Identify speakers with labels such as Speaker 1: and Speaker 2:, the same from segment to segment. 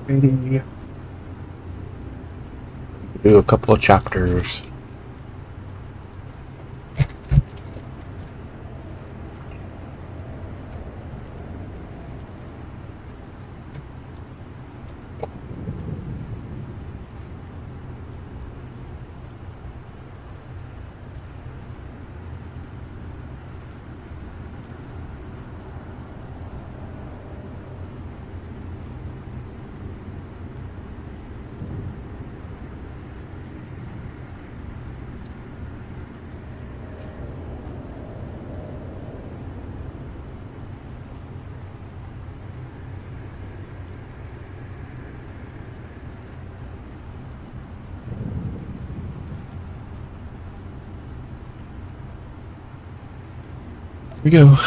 Speaker 1: Maybe do a couple of chapters. Here we go.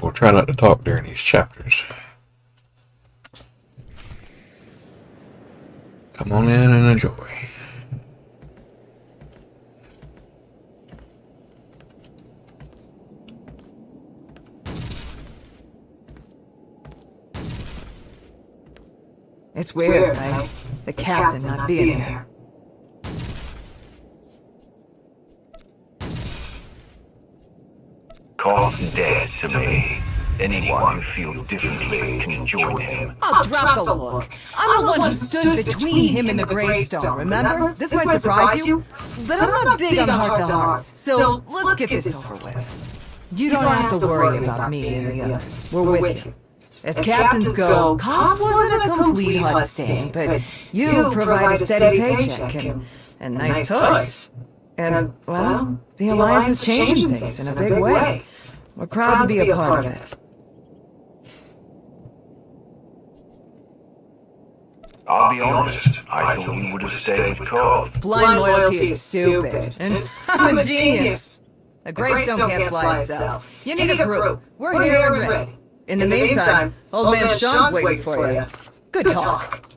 Speaker 1: We'll try not to talk during these chapters. Come on in and enjoy.
Speaker 2: It's weird, right? The captain not being here.
Speaker 3: Coff's dead to me. Anyone who feels differently can join him.
Speaker 2: Oh, drop the look. I'm the one who stood between him and the gravestone, remember? This might surprise you, but I'm not big on heart-to-hearts, so let's get this over with. You don't have to worry about me and the others. We're with you. As captains go, Cobb wasn't a complete hut stain, but you provide a steady paycheck and nice toys. And, well, the Alliance is changing things in a big way. We're proud to be a part of it.
Speaker 3: I'll be honest, I thought you would have stayed with Cobb.
Speaker 2: Blind loyalty is stupid, and I'm a genius. A gravestone can't fly itself. You need a crew. We're here and ready. In the meantime, old man Sean's waiting for you. Good talk.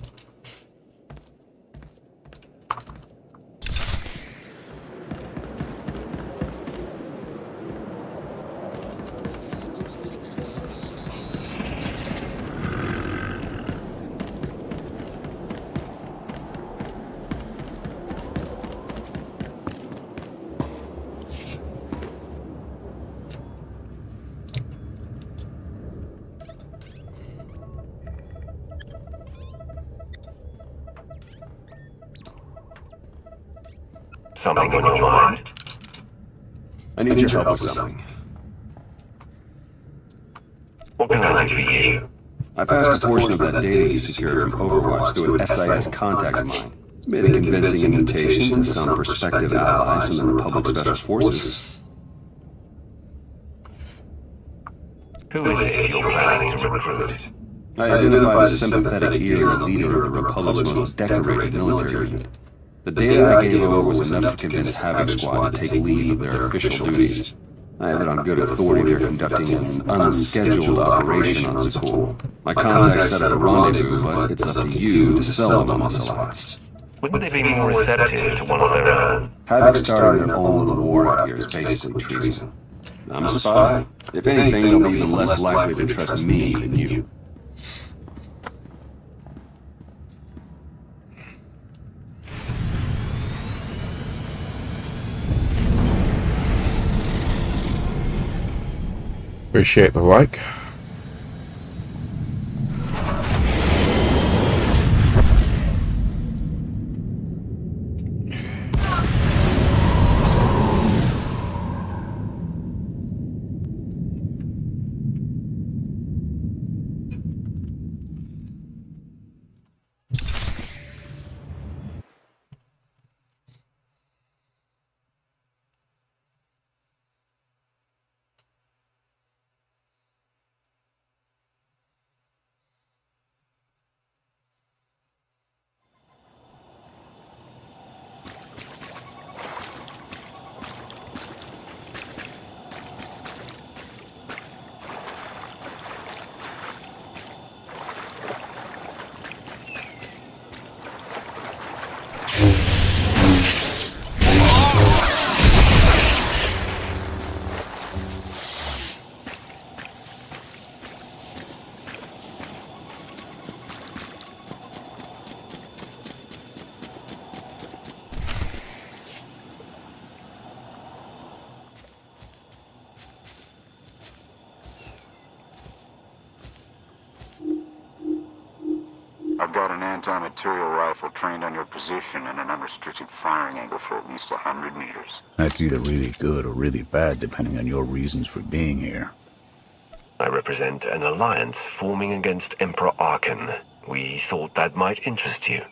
Speaker 3: Something on your mind?
Speaker 4: I need your help with something.
Speaker 3: What can I do for you?
Speaker 4: I passed a portion of that data you secured from Overwatch through an SIS contact of mine. Made a convincing invitation to some prospective allies in the Republic Special Forces.
Speaker 3: Who is it you're planning to recruit?
Speaker 4: I identified a sympathetic ear and leader of the Republic's most decorated military unit. The data I gave over was enough to convince Havoc Squad to take leave of their official duties. I have it on good authority they're conducting an unscheduled operation on Zakul. My contact set up a rendezvous, but it's up to you to sell them on this alliance.
Speaker 3: Wouldn't they be more receptive to one of their own?
Speaker 4: Havoc starting their own little war out here is basically treason. I'm a spy. If anything, they'll be even less likely to trust me than you.
Speaker 1: Appreciate the like.
Speaker 5: got an anti-material rifle trained on your position and an unrestricted firing angle for at least 100 meters.
Speaker 6: That's either really good or really bad, depending on your reasons for being here.
Speaker 3: I represent an alliance forming against Emperor Arkan. We thought that might interest you.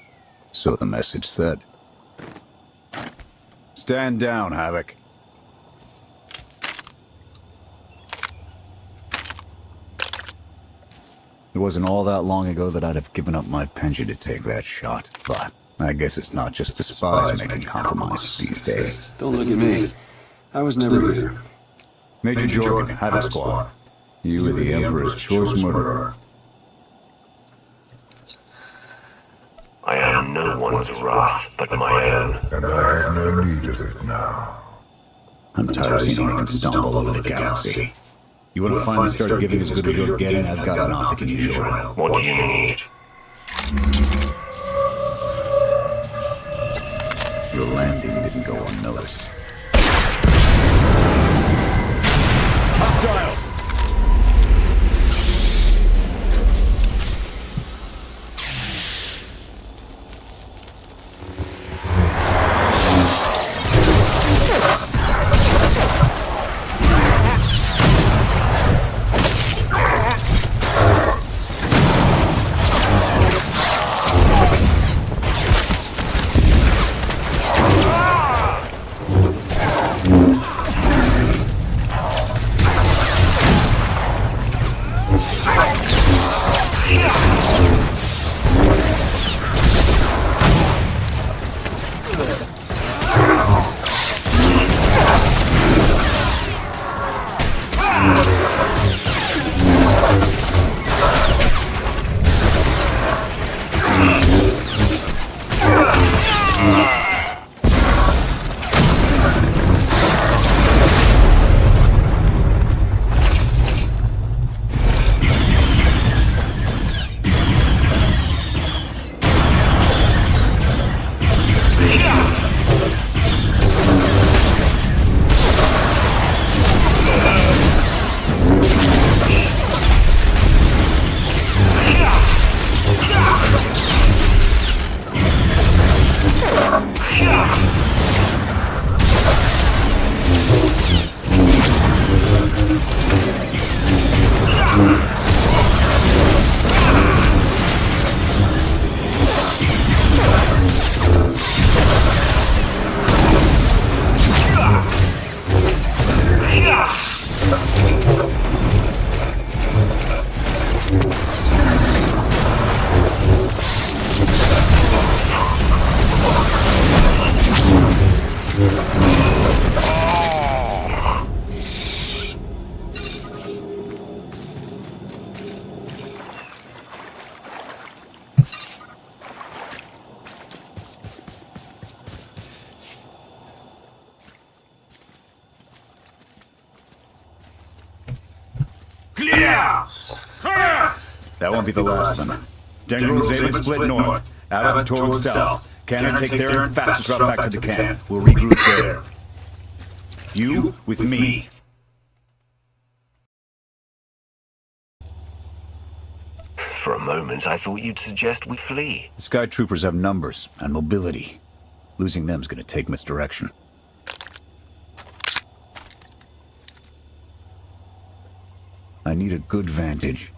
Speaker 6: So the message said. Stand down, Havoc. It wasn't all that long ago that I'd have given up my pension to take that shot, but I guess it's not just the spies making compromises these days.
Speaker 4: Don't look at me. I was never here.
Speaker 6: Major Jorgen, Havoc Squad. You were the Emperor's choice murderer.
Speaker 3: I am no one's wrath but my own.
Speaker 7: And I have no need of it now.
Speaker 6: I'm tired of seeing Arkan stumble over the galaxy. You want to finally start giving as good as you're getting? I've got enough that can use your help.
Speaker 3: What do you need?
Speaker 6: Your landing didn't go unnoticed. Hostiles! That won't be the last of them. General Zaven split north, out towards south. Cannon take there and fastest route back to the camp. We'll regroup there. You with me.
Speaker 3: For a moment, I thought you'd suggest we flee.
Speaker 6: The Sky Troopers have numbers and mobility. Losing them's gonna take misdirection. I need a good vantage.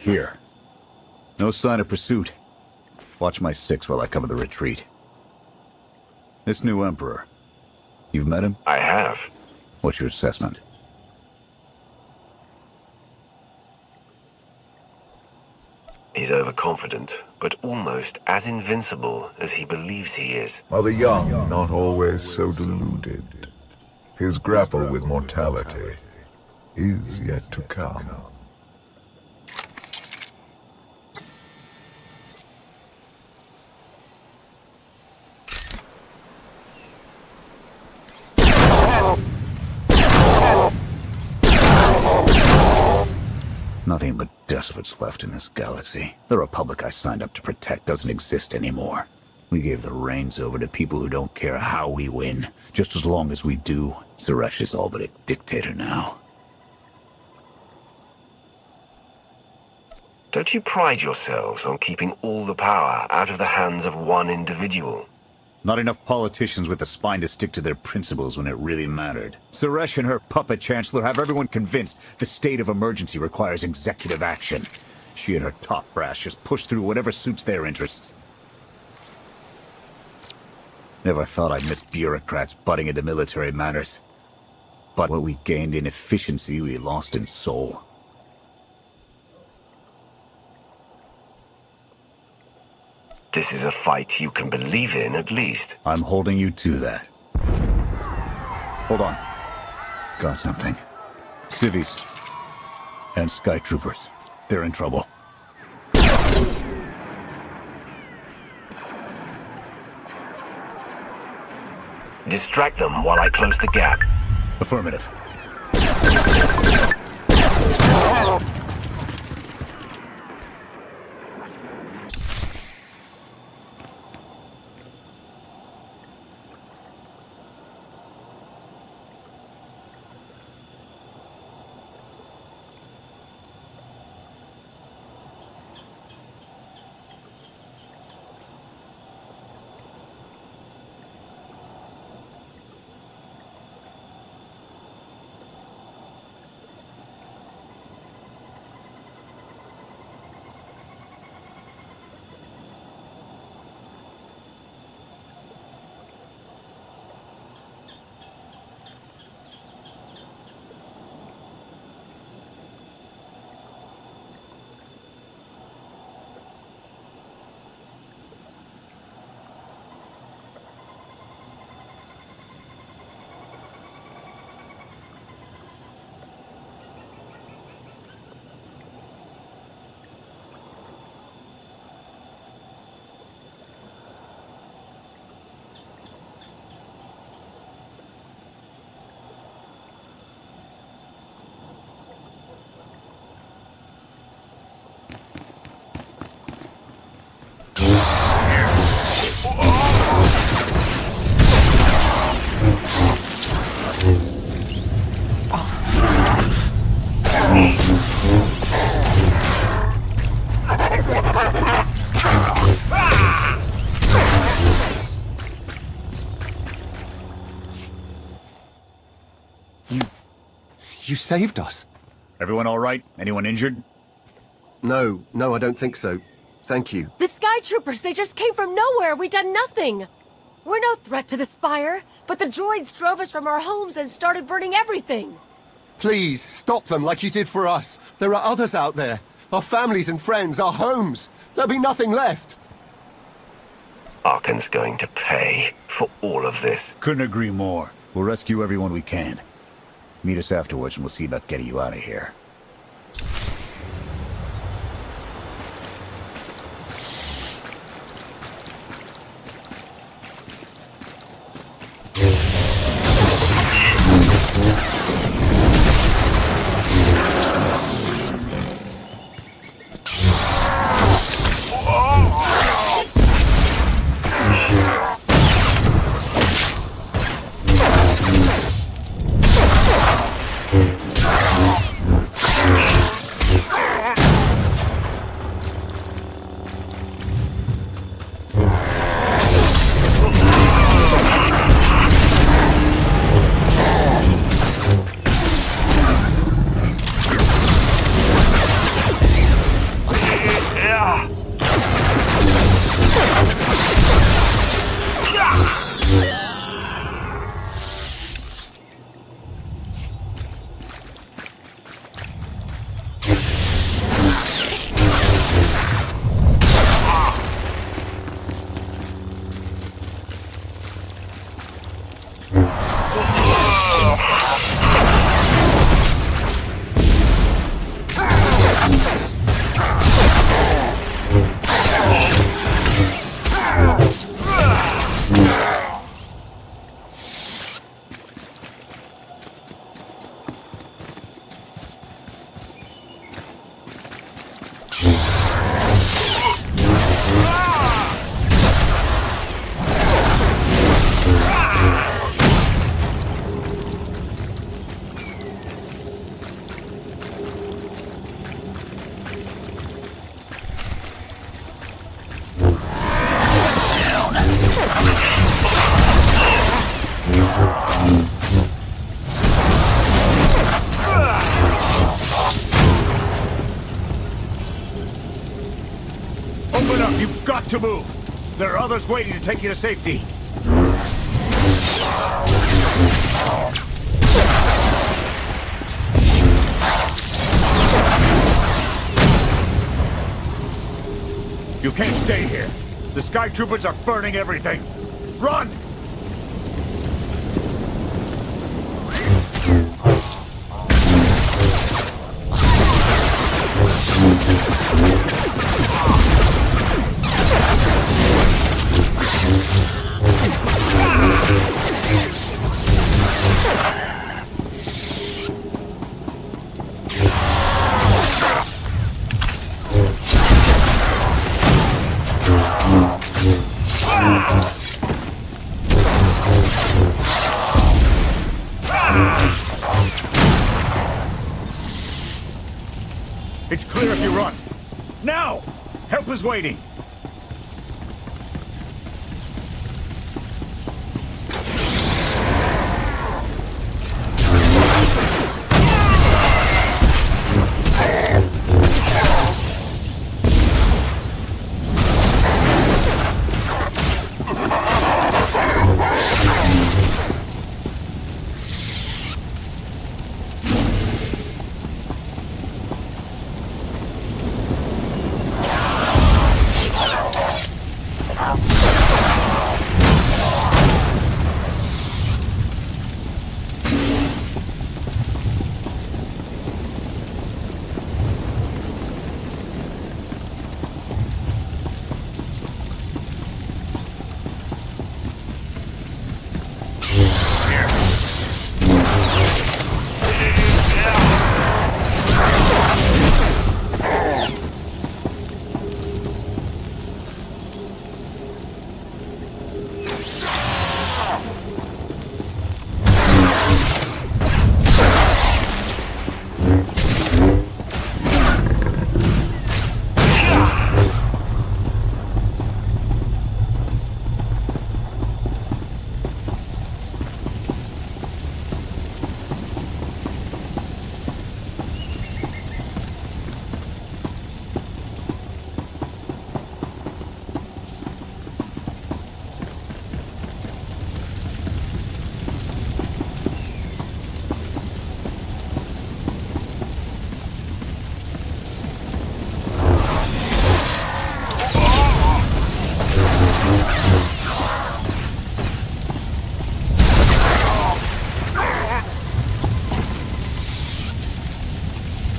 Speaker 6: Here. No sign of pursuit. Watch my six while I cover the retreat. This new Emperor. You've met him?
Speaker 3: I have.
Speaker 6: What's your assessment?
Speaker 3: He's overconfident, but almost as invincible as he believes he is.
Speaker 7: Are the young not always so deluded? His grapple with mortality is yet to come.
Speaker 6: Nothing but despots left in this galaxy. The Republic I signed up to protect doesn't exist anymore. We gave the reins over to people who don't care how we win. Just as long as we do, Suresh is all but a dictator now.
Speaker 3: Don't you pride yourselves on keeping all the power out of the hands of one individual?
Speaker 6: Not enough politicians with the spine to stick to their principles when it really mattered. Suresh and her puppet chancellor have everyone convinced the state of emergency requires executive action. She and her top brass just push through whatever suits their interests. Never thought I'd miss bureaucrats butting into military matters. But what we gained in efficiency, we lost in soul.
Speaker 3: This is a fight you can believe in, at least.
Speaker 6: I'm holding you to that. Hold on. Got something. Civvies. And Sky Troopers. They're in trouble.
Speaker 3: Distract them while I close the gap.
Speaker 6: Affirmative.
Speaker 8: You saved us.
Speaker 6: Everyone all right? Anyone injured?
Speaker 8: No, I don't think so. Thank you.
Speaker 9: The Sky Troopers, they just came from nowhere. We done nothing. We're no threat to the Spire, but the droids drove us from our homes and started burning everything.
Speaker 8: Please, stop them like you did for us. There are others out there. Our families and friends, our homes. There'll be nothing left.
Speaker 3: Arkan's going to pay for all of this.
Speaker 6: Couldn't agree more. We'll rescue everyone we can. Meet us afterwards and we'll see about getting you out of here. Open up! You've got to move! There are others waiting to take you to safety. You can't stay here. The Sky Troopers are burning everything. Run! It's clear if you run. Now! Help is waiting.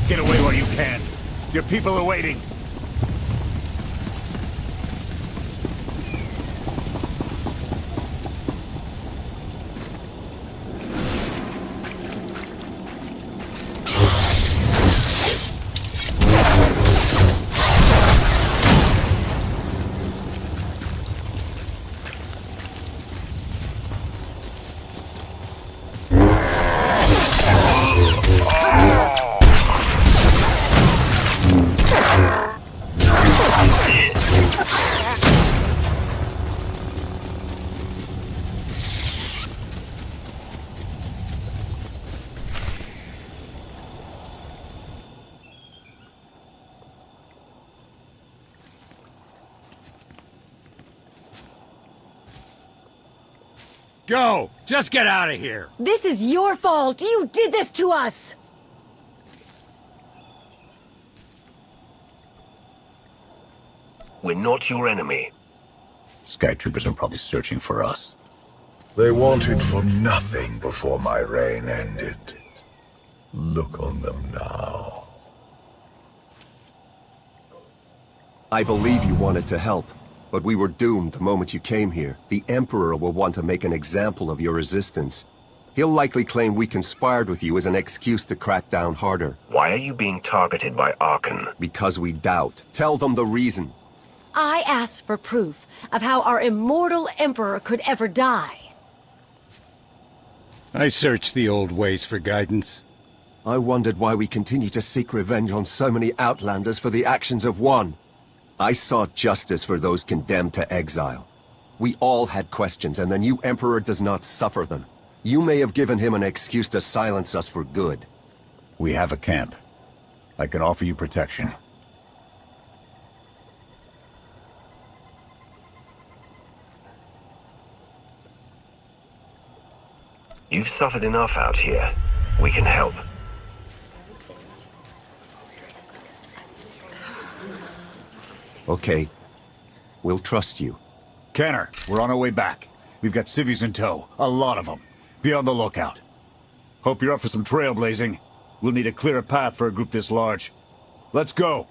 Speaker 6: Get away while you can. Your people are waiting.
Speaker 10: Go! Just get out of here!
Speaker 9: This is your fault! You did this to us!
Speaker 3: We're not your enemy.
Speaker 6: Sky Troopers are probably searching for us.
Speaker 7: They wanted for nothing before my reign ended. Look on them now.
Speaker 8: I believe you wanted to help, but we were doomed the moment you came here. The Emperor will want to make an example of your resistance. He'll likely claim we conspired with you as an excuse to crack down harder.
Speaker 3: Why are you being targeted by Arkan?
Speaker 8: Because we doubt. Tell them the reason.
Speaker 9: I asked for proof of how our immortal Emperor could ever die.
Speaker 10: I searched the old ways for guidance.
Speaker 8: I wondered why we continue to seek revenge on so many Outlanders for the actions of one. I sought justice for those condemned to exile. We all had questions, and the new Emperor does not suffer them. You may have given him an excuse to silence us for good.
Speaker 6: We have a camp. I can offer you protection.
Speaker 3: You've suffered enough out here. We can help.
Speaker 8: Okay. We'll trust you.
Speaker 6: Kenner, we're on our way back. We've got civvies in tow. A lot of them. Be on the lookout. Hope you're up for some trailblazing. We'll need a clearer path for a group this large. Let's go!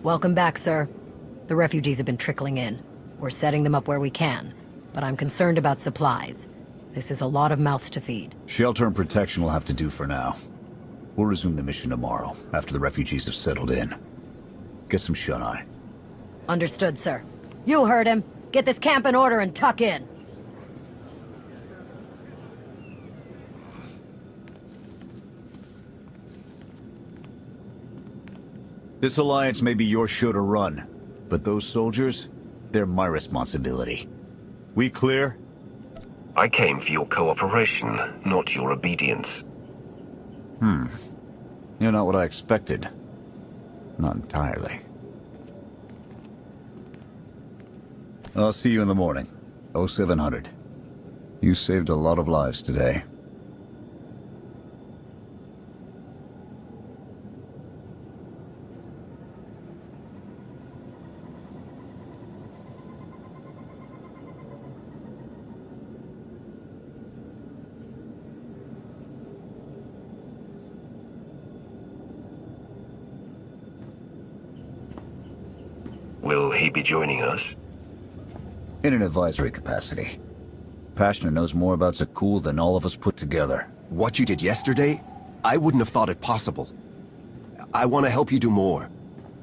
Speaker 2: Welcome back, sir. The refugees have been trickling in. We're setting them up where we can, but I'm concerned about supplies. This is a lot of mouths to feed.
Speaker 6: Shelter and protection will have to do for now. We'll resume the mission tomorrow, after the refugees have settled in. Get some shut-eye.
Speaker 2: Understood, sir. You heard him. Get this camp in order and tuck in.
Speaker 6: This alliance may be your show to run, but those soldiers, they're my responsibility. We clear?
Speaker 3: I came for your cooperation, not your obedience.
Speaker 6: You're not what I expected. Not entirely. I'll see you in the morning. 0700. You saved a lot of lives today.
Speaker 3: he be joining us?
Speaker 6: In an advisory capacity. Passionate knows more about Zakul than all of us put together.
Speaker 8: What you did yesterday, I wouldn't have thought it possible. I want to help you do more.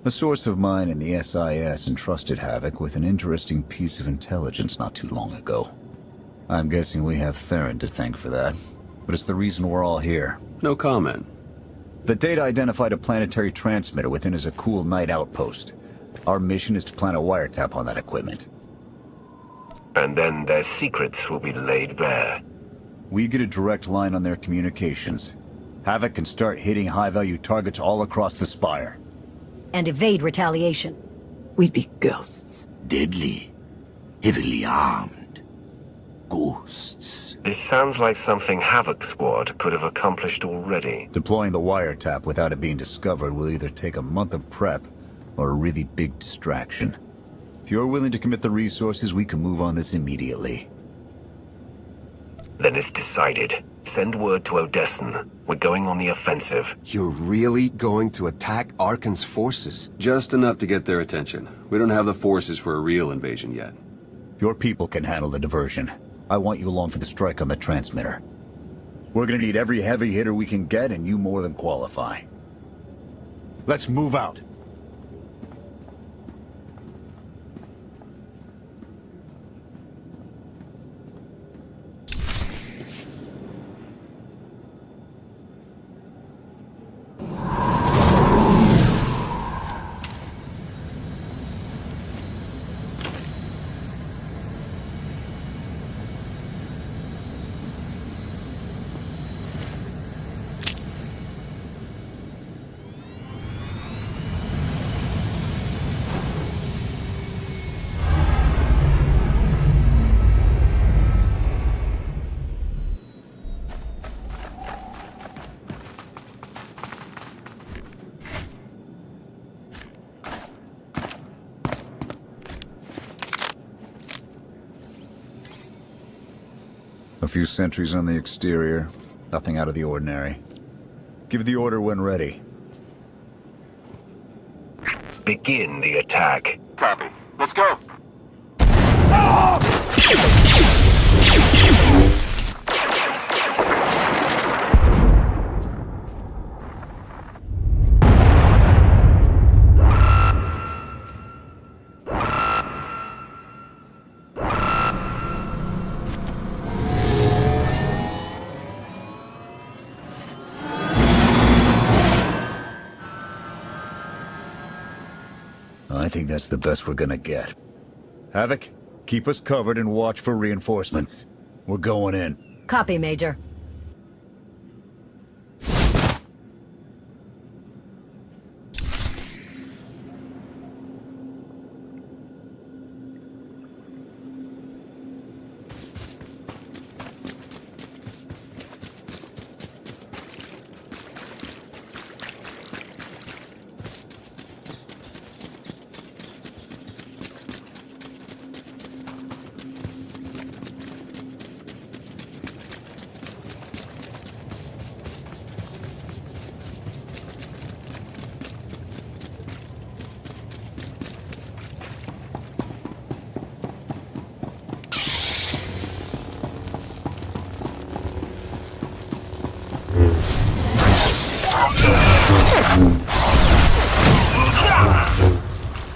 Speaker 6: A source of mine in the SIS entrusted Havoc with an interesting piece of intelligence not too long ago. I'm guessing we have Theron to thank for that, but it's the reason we're all here.
Speaker 4: No comment.
Speaker 6: The data identified a planetary transmitter within a Zakul night outpost. Our mission is to plant a wiretap on that equipment.
Speaker 3: And then their secrets will be laid bare.
Speaker 6: We get a direct line on their communications. Havoc can start hitting high-value targets all across the Spire.
Speaker 11: And evade retaliation.
Speaker 2: We'd be ghosts.
Speaker 12: Deadly. Heavily armed. Ghosts.
Speaker 3: This sounds like something Havoc Squad could have accomplished already.
Speaker 6: Deploying the wiretap without it being discovered will either take a month of prep or a really big distraction. If you're willing to commit the resources, we can move on this immediately.
Speaker 3: Then it's decided. Send word to Odessen. We're going on the offensive.
Speaker 8: You're really going to attack Arkan's forces?
Speaker 4: Just enough to get their attention. We don't have the forces for a real invasion yet.
Speaker 6: Your people can handle the diversion. I want you along for the strike on the transmitter. We're gonna need every heavy hitter we can get, and you more than qualify. Let's move out. A few sentries on the exterior. Nothing out of the ordinary. Give the order when ready.
Speaker 3: Begin the attack.
Speaker 5: Copy. Let's go.
Speaker 6: I think that's the best we're gonna get. Havoc, keep us covered and watch for reinforcements. We're going in.
Speaker 11: Copy, Major.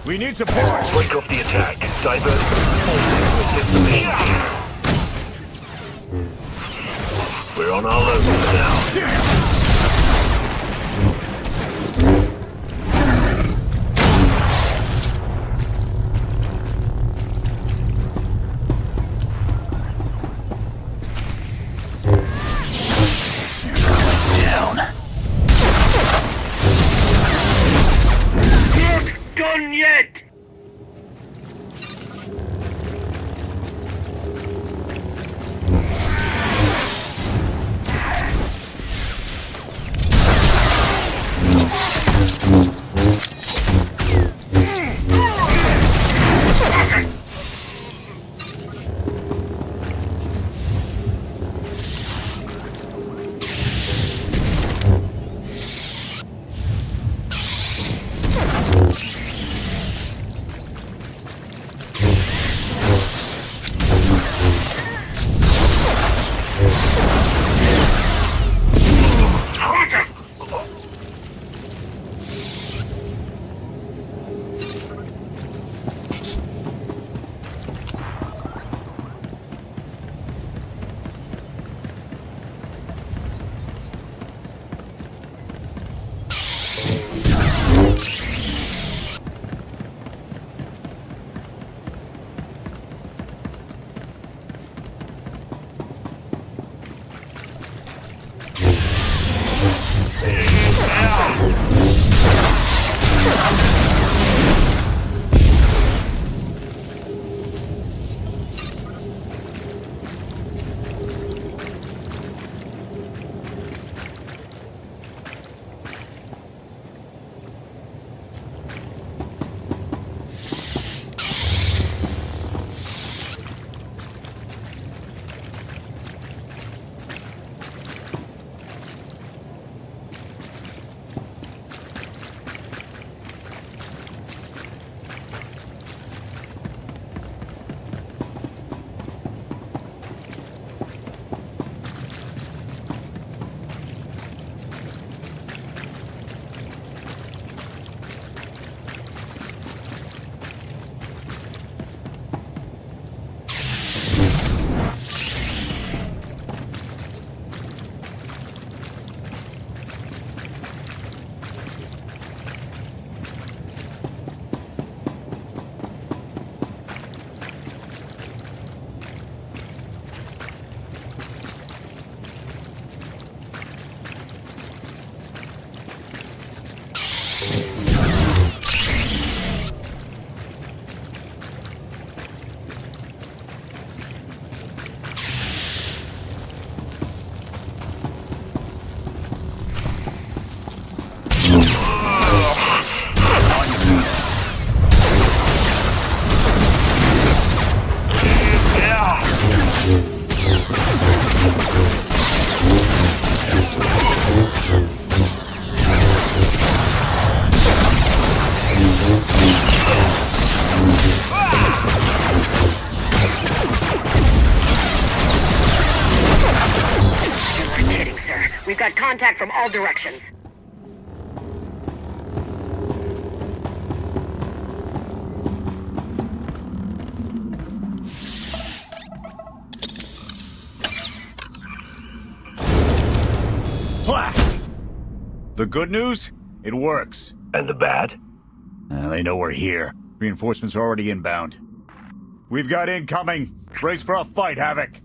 Speaker 6: We need support!
Speaker 3: Break off the attack. Divert forces to assist the mission. We're on our own now.
Speaker 12: Done yet!
Speaker 13: We've got contact from all directions.
Speaker 6: The good news? It works.
Speaker 3: And the bad?
Speaker 6: They know we're here. Reinforcements are already inbound. We've got incoming. Brace for a fight, Havoc.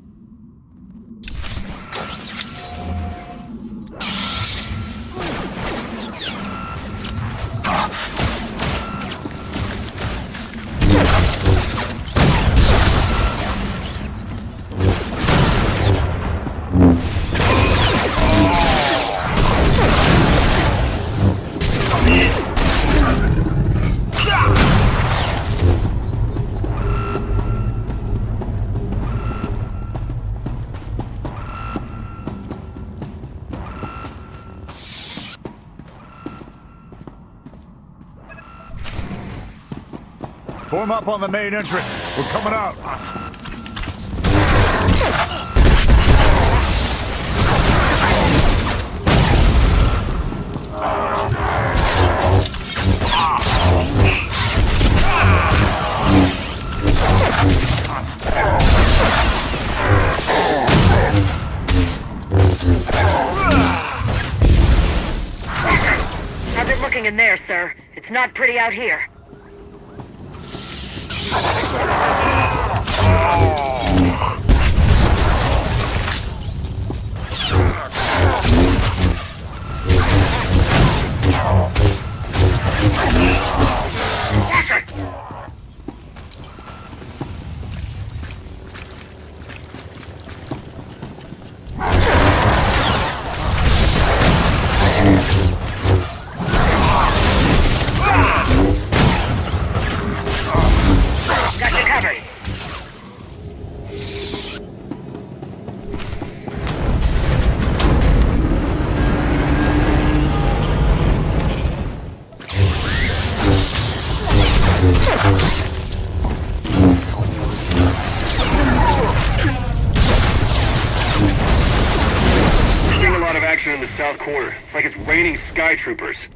Speaker 6: Form up on the main entrance. We're coming out.
Speaker 13: How's it looking in there, sir? It's not pretty out here.
Speaker 14: In the south corner. It's like it's raining sky troopers.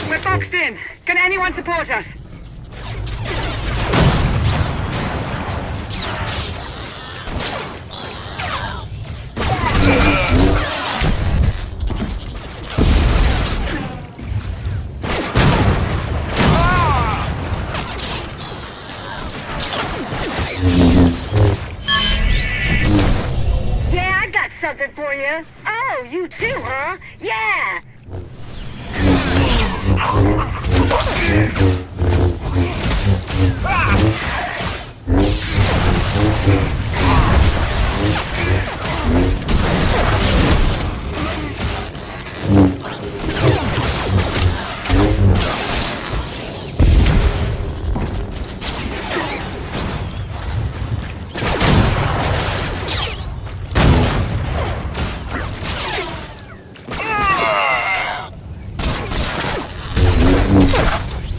Speaker 13: We're boxed in. Can anyone support us? Yeah, I got something for you. Oh, you too, huh? Yeah!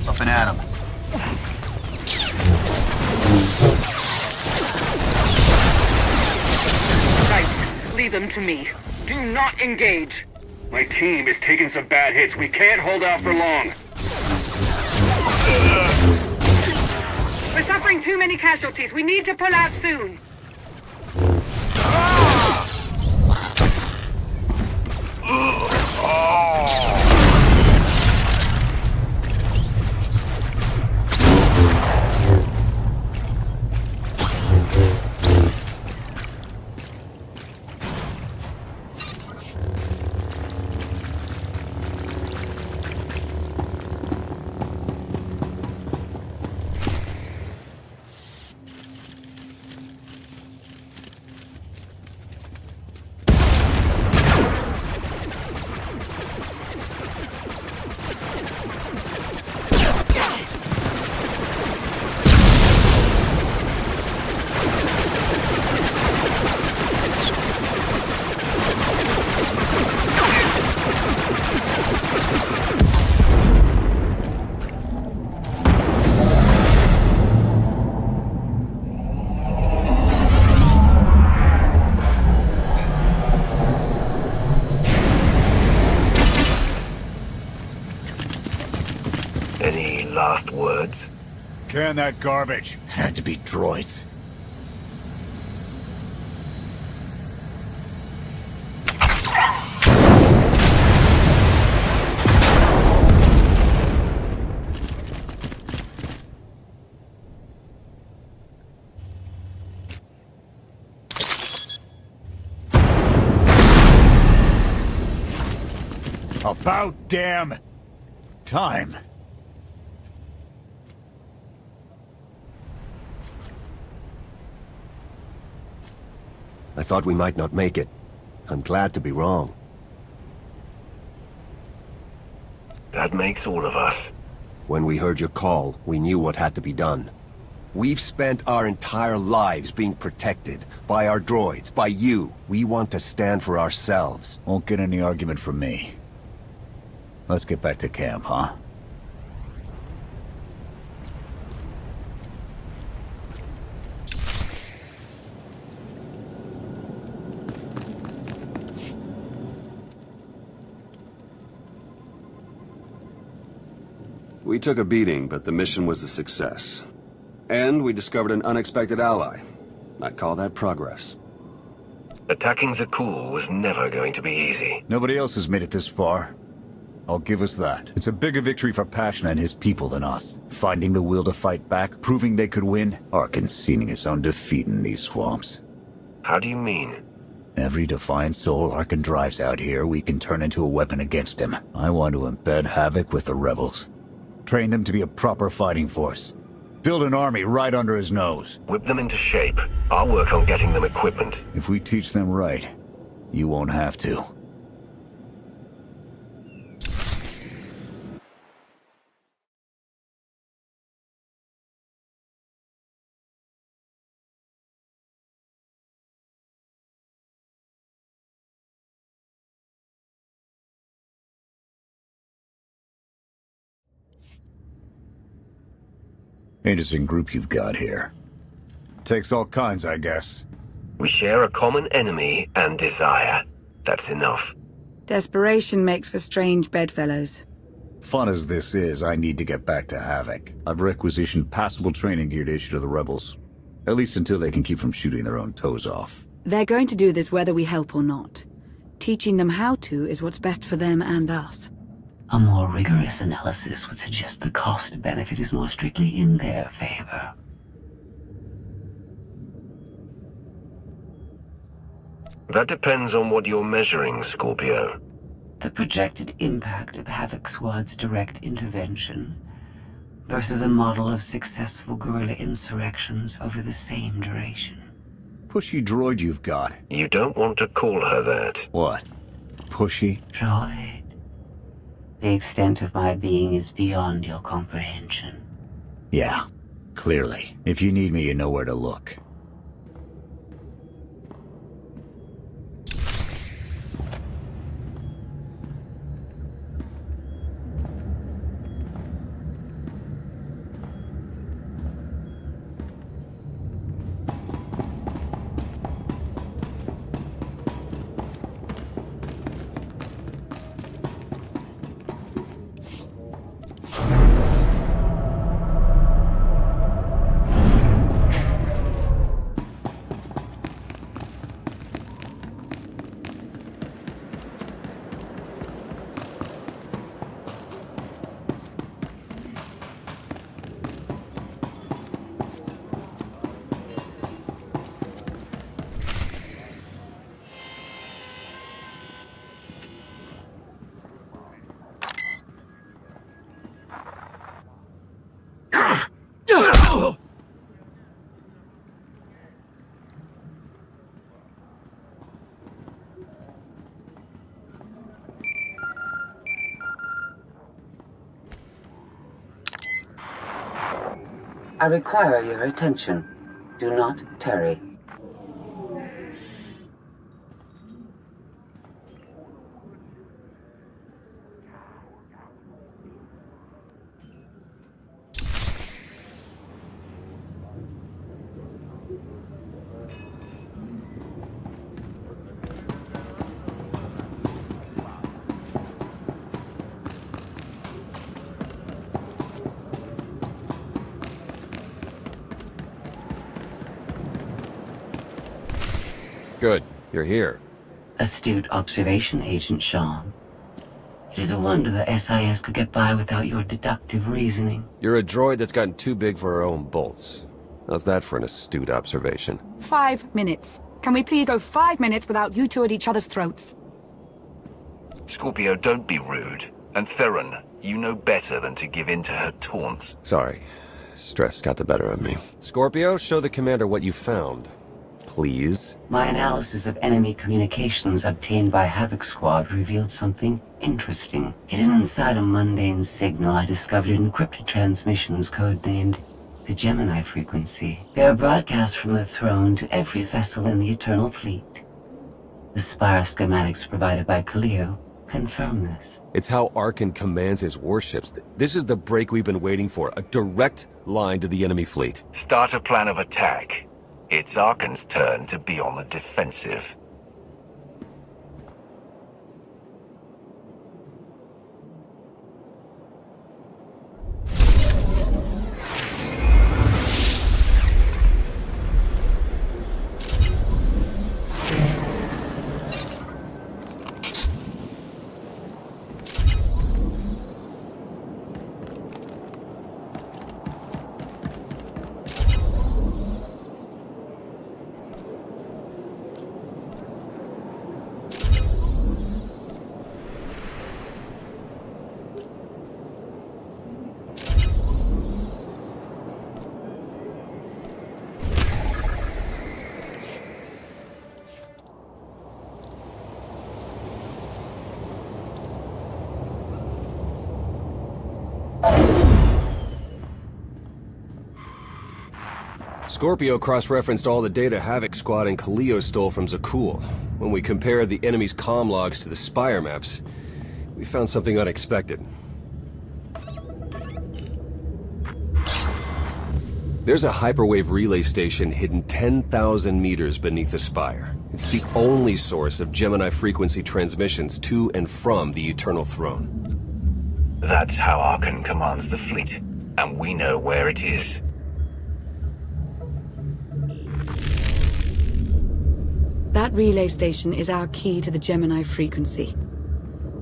Speaker 14: Up and at him.
Speaker 13: Right. Leave them to me. Do not engage.
Speaker 14: My team is taking some bad hits. We can't hold out for long.
Speaker 13: We're suffering too many casualties. We need to pull out soon.
Speaker 3: last words?
Speaker 6: Can that garbage.
Speaker 10: Had to be droids.
Speaker 6: About damn time.
Speaker 8: I thought we might not make it. I'm glad to be wrong.
Speaker 3: That makes all of us.
Speaker 8: When we heard your call, we knew what had to be done. We've spent our entire lives being protected by our droids, by you. We want to stand for ourselves.
Speaker 6: Won't get any argument from me. Let's get back to camp, huh?
Speaker 4: We took a beating, but the mission was a success. And we discovered an unexpected ally. I'd call that progress.
Speaker 3: Attacking Zakul was never going to be easy.
Speaker 6: Nobody else has made it this far. I'll give us that. It's a bigger victory for Passion and his people than us. Finding the will to fight back, proving they could win, or conceding his own defeat in these swamps.
Speaker 3: How do you mean?
Speaker 6: Every defiant soul Arkan drives out here, we can turn into a weapon against him. I want to embed Havoc with the rebels. Train them to be a proper fighting force. Build an army right under his nose.
Speaker 3: Whip them into shape. I'll work on getting them equipment.
Speaker 6: If we teach them right, you won't have to. Interesting group you've got here. Takes all kinds, I guess.
Speaker 3: We share a common enemy and desire. That's enough.
Speaker 15: Desperation makes for strange bedfellows.
Speaker 6: Fun as this is, I need to get back to Havoc. I've requisitioned passable training gear to issue to the rebels. At least until they can keep from shooting their own toes off.
Speaker 15: They're going to do this whether we help or not. Teaching them how to is what's best for them and us.
Speaker 16: A more rigorous analysis would suggest the cost-benefit is more strictly in their favor.
Speaker 3: That depends on what you're measuring, Scorpio.
Speaker 16: The projected impact of Havoc Squad's direct intervention versus a model of successful guerrilla insurrections over the same duration.
Speaker 6: Pushy droid you've got.
Speaker 3: You don't want to call her that.
Speaker 6: What? Pushy?
Speaker 16: Droid. The extent of my being is beyond your comprehension.
Speaker 6: Yeah, clearly. If you need me, you know where to look.
Speaker 16: I require your attention. Do not tarry.
Speaker 17: Good. You're here.
Speaker 16: Astute observation, Agent Shaw. It is a wonder the SIS could get by without your deductive reasoning.
Speaker 17: You're a droid that's gotten too big for her own bolts. How's that for an astute observation?
Speaker 15: 5 minutes. Can we please go 5 minutes without you two at each other's throats?
Speaker 3: Scorpio, don't be rude. And Theron, you know better than to give in to her taunts.
Speaker 17: Sorry. Stress got the better of me. Scorpio, show the commander what you found. Please.
Speaker 16: My analysis of enemy communications obtained by Havoc Squad revealed something interesting. Hidden inside a mundane signal, I discovered encrypted transmissions codenamed the Gemini frequency. They are broadcast from the throne to every vessel in the Eternal Fleet. The Spire schematics provided by Kaleo confirm this.
Speaker 17: It's how Arkan commands his warships. This is the break we've been waiting for. A direct line to the enemy fleet.
Speaker 3: Start a plan of attack. It's Arkan's turn to be on the defensive.
Speaker 17: Scorpio cross-referenced all the data Havoc Squad and Kaleo stole from Zakul. When we compared the enemy's comm logs to the Spire maps, we found something unexpected. There's a hyperwave relay station hidden 10,000 meters beneath the Spire. It's the only source of Gemini frequency transmissions to and from the Eternal Throne.
Speaker 3: That's how Arkan commands the fleet, and we know where it is.
Speaker 15: That relay station is our key to the Gemini frequency.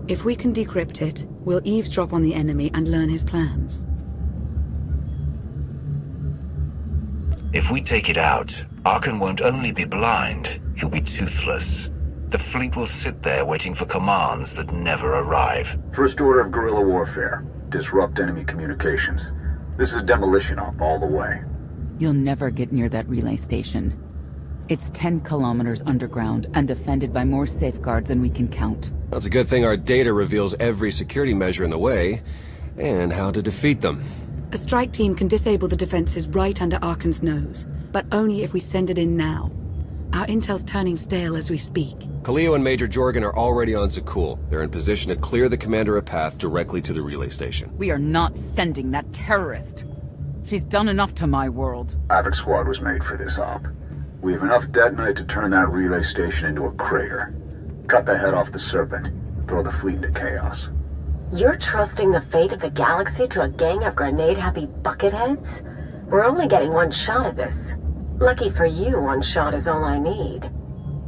Speaker 15: If we can decrypt it, we'll eavesdrop on the enemy and learn his plans.
Speaker 3: If we take it out, Arkan won't only be blind, he'll be toothless. The fleet will sit there waiting for commands that never arrive.
Speaker 6: First order of guerrilla warfare. Disrupt enemy communications. This is a demolition op all the way.
Speaker 18: You'll never get near that relay station. It's 10 kilometers underground and defended by more safeguards than we can count.
Speaker 17: That's a good thing our data reveals every security measure in the way, and how to defeat them.
Speaker 15: A strike team can disable the defenses right under Arkan's nose, but only if we send it in now. Our intel's turning stale as we speak.
Speaker 17: Kaleo and Major Jorgen are already on Zakul. They're in position to clear the commander a path directly to the relay station.
Speaker 18: We are not sending that terrorist. She's done enough to my world.
Speaker 6: Havoc Squad was made for this op. We have enough detonite to turn that relay station into a crater. Cut the head off the Serpent. Throw the fleet into chaos.
Speaker 9: You're trusting the fate of the galaxy to a gang of grenade-happy bucketheads? We're only getting one shot at this. Lucky for you, one shot is all I need.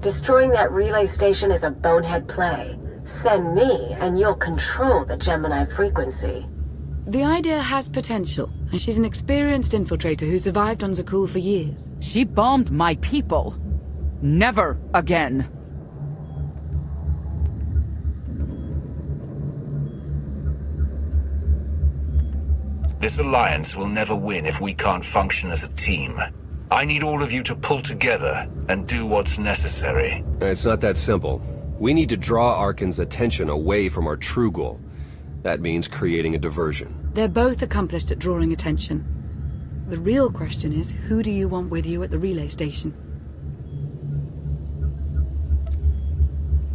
Speaker 9: Destroying that relay station is a bonehead play. Send me, and you'll control the Gemini frequency.
Speaker 15: The idea has potential, and she's an experienced infiltrator who survived on Zakul for years.
Speaker 18: She bombed my people. Never again.
Speaker 3: This alliance will never win if we can't function as a team. I need all of you to pull together and do what's necessary.
Speaker 17: It's not that simple. We need to draw Arkan's attention away from our true goal. That means creating a diversion.
Speaker 15: They're both accomplished at drawing attention. The real question is, who do you want with you at the relay station?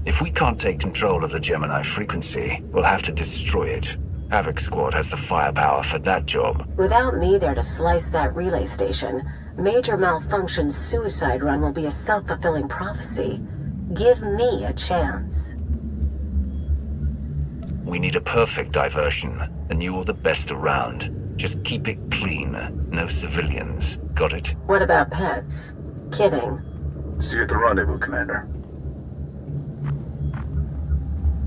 Speaker 3: If we can't take control of the Gemini frequency, we'll have to destroy it. Havoc Squad has the firepower for that job.
Speaker 9: Without me there to slice that relay station, Major Malfunction's suicide run will be a self-fulfilling prophecy. Give me a chance.
Speaker 3: We need a perfect diversion, and you're the best around. Just keep it clean. No civilians. Got it?
Speaker 9: What about pets? Kidding.
Speaker 6: See you at the rendezvous, Commander.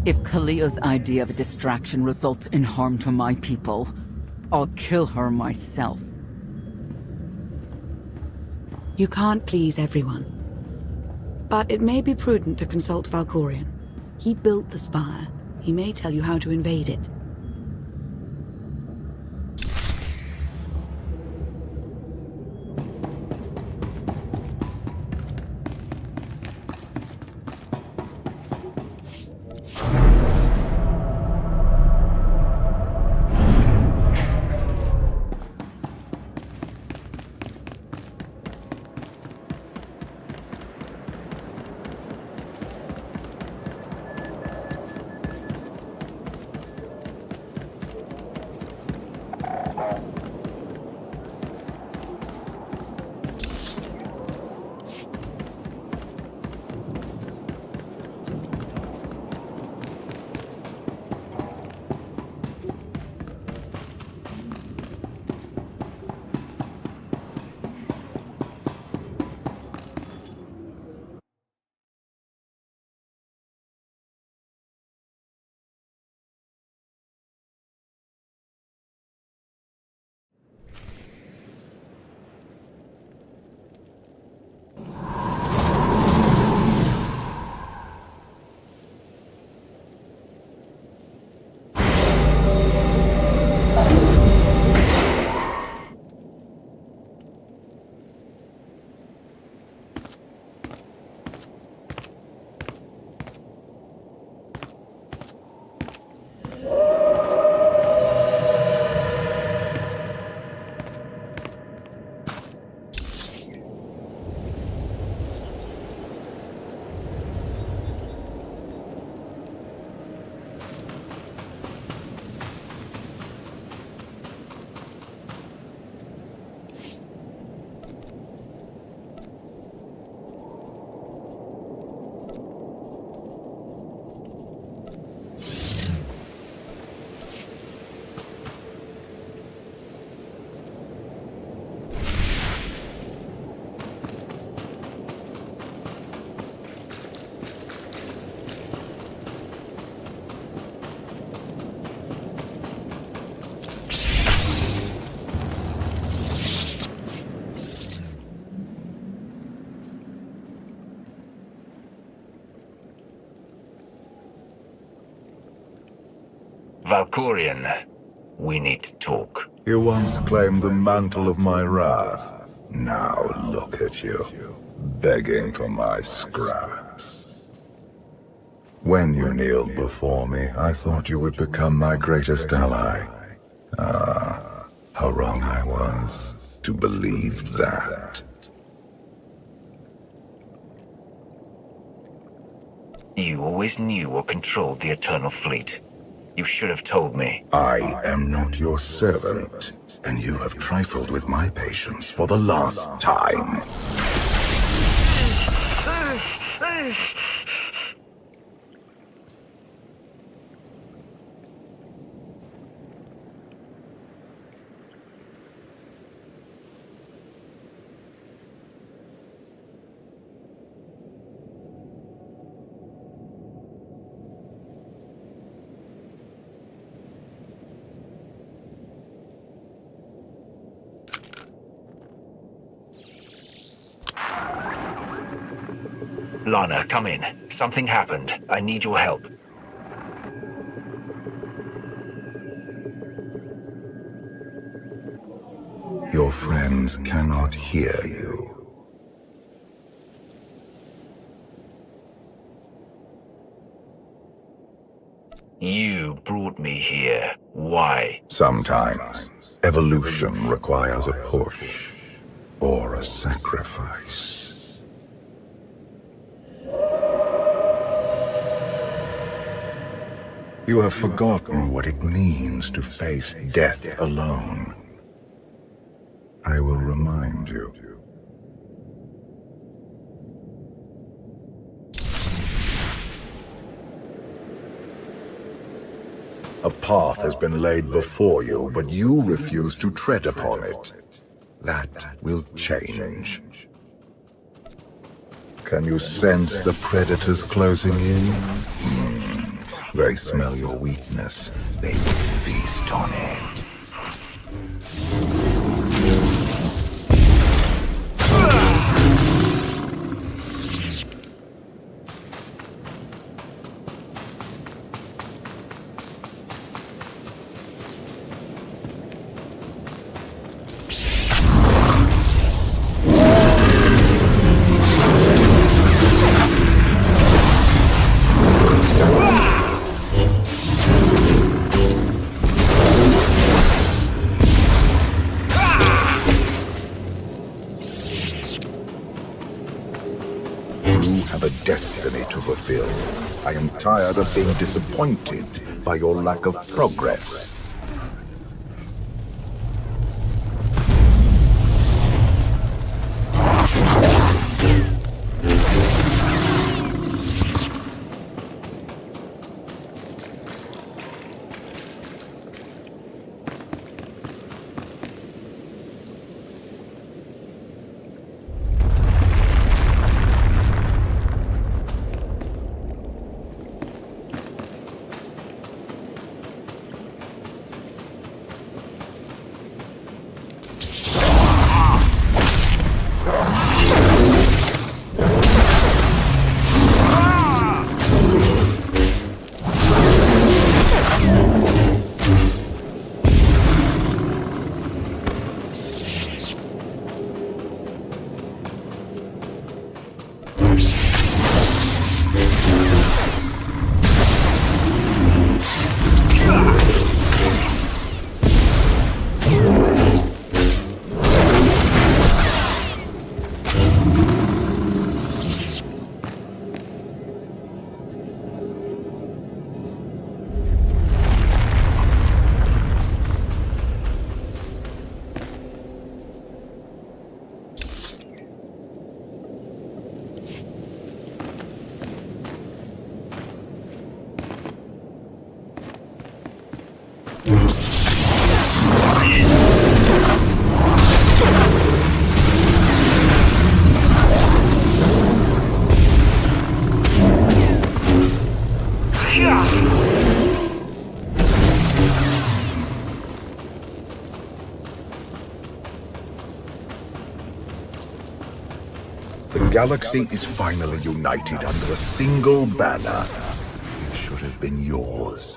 Speaker 18: If Kalia's idea of a distraction results in harm to my people, I'll kill her myself.
Speaker 15: You can't please everyone. But it may be prudent to consult Valkorion. He built the spire. He may tell you how to invade it.
Speaker 3: Valkorion, we need to talk.
Speaker 7: You once claimed the mantle of my wrath. Now look at you, begging for my scraps. When you kneeled before me, I thought you would become my greatest ally. Ah, how wrong I was to believe that.
Speaker 3: You always knew or controlled the Eternal Fleet. You should have told me.
Speaker 7: I am not your servant, and you have trifled with my patience for the last time.
Speaker 3: Lana, come in. Something happened. I need your help.
Speaker 7: Your friends cannot hear you.
Speaker 3: You brought me here. Why?
Speaker 7: Sometimes, evolution requires a push, or a sacrifice. You have forgotten what it means to face death alone. I will remind you. A path has been laid before you, but you refuse to tread upon it. That will change. Can you sense the predators closing in? They smell your weakness. They will feast on it. Destiny to fulfill. I am tired of being disappointed by your lack of progress. The galaxy is finally united under a single banner. It should have been yours.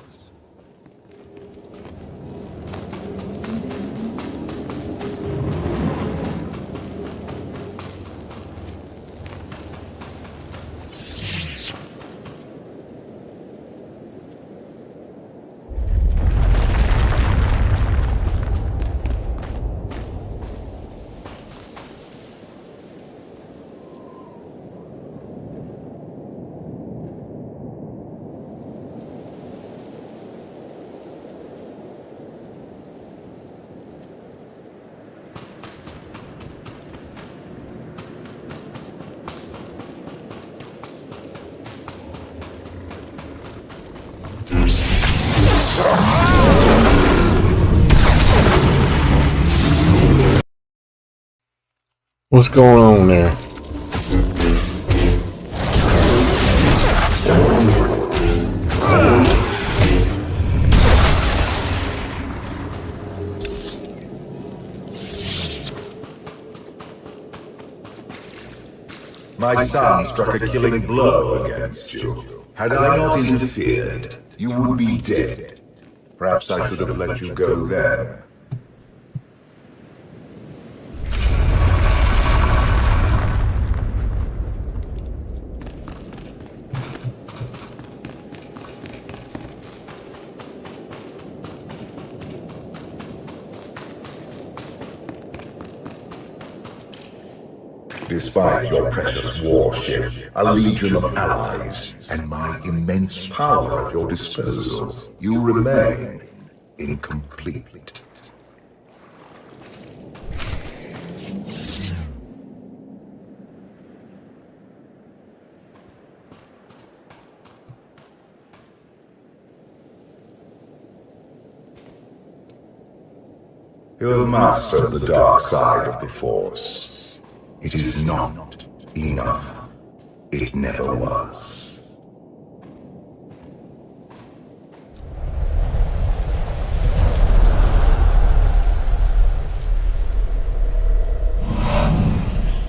Speaker 1: What's going on there?
Speaker 7: My son struck a killing blow against you. Had I not interfered, you would be dead. Perhaps I should have let you go then. Despite your precious warship, a legion of allies, and my immense power at your disposal, you remain incomplete. You have mastered the dark side of the Force. It is not enough. it never was.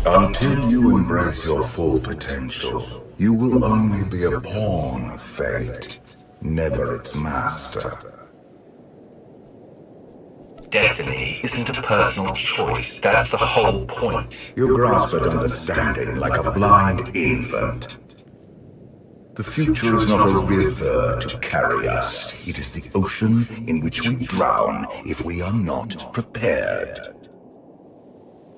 Speaker 7: Until you embrace your full potential, you will only be a pawn of fate, never its master.
Speaker 3: Destiny isn't a personal choice. That's the whole point.
Speaker 7: You grasp at understanding like a blind infant. The future is not a river to carry us. It is the ocean in which we drown if we are not prepared.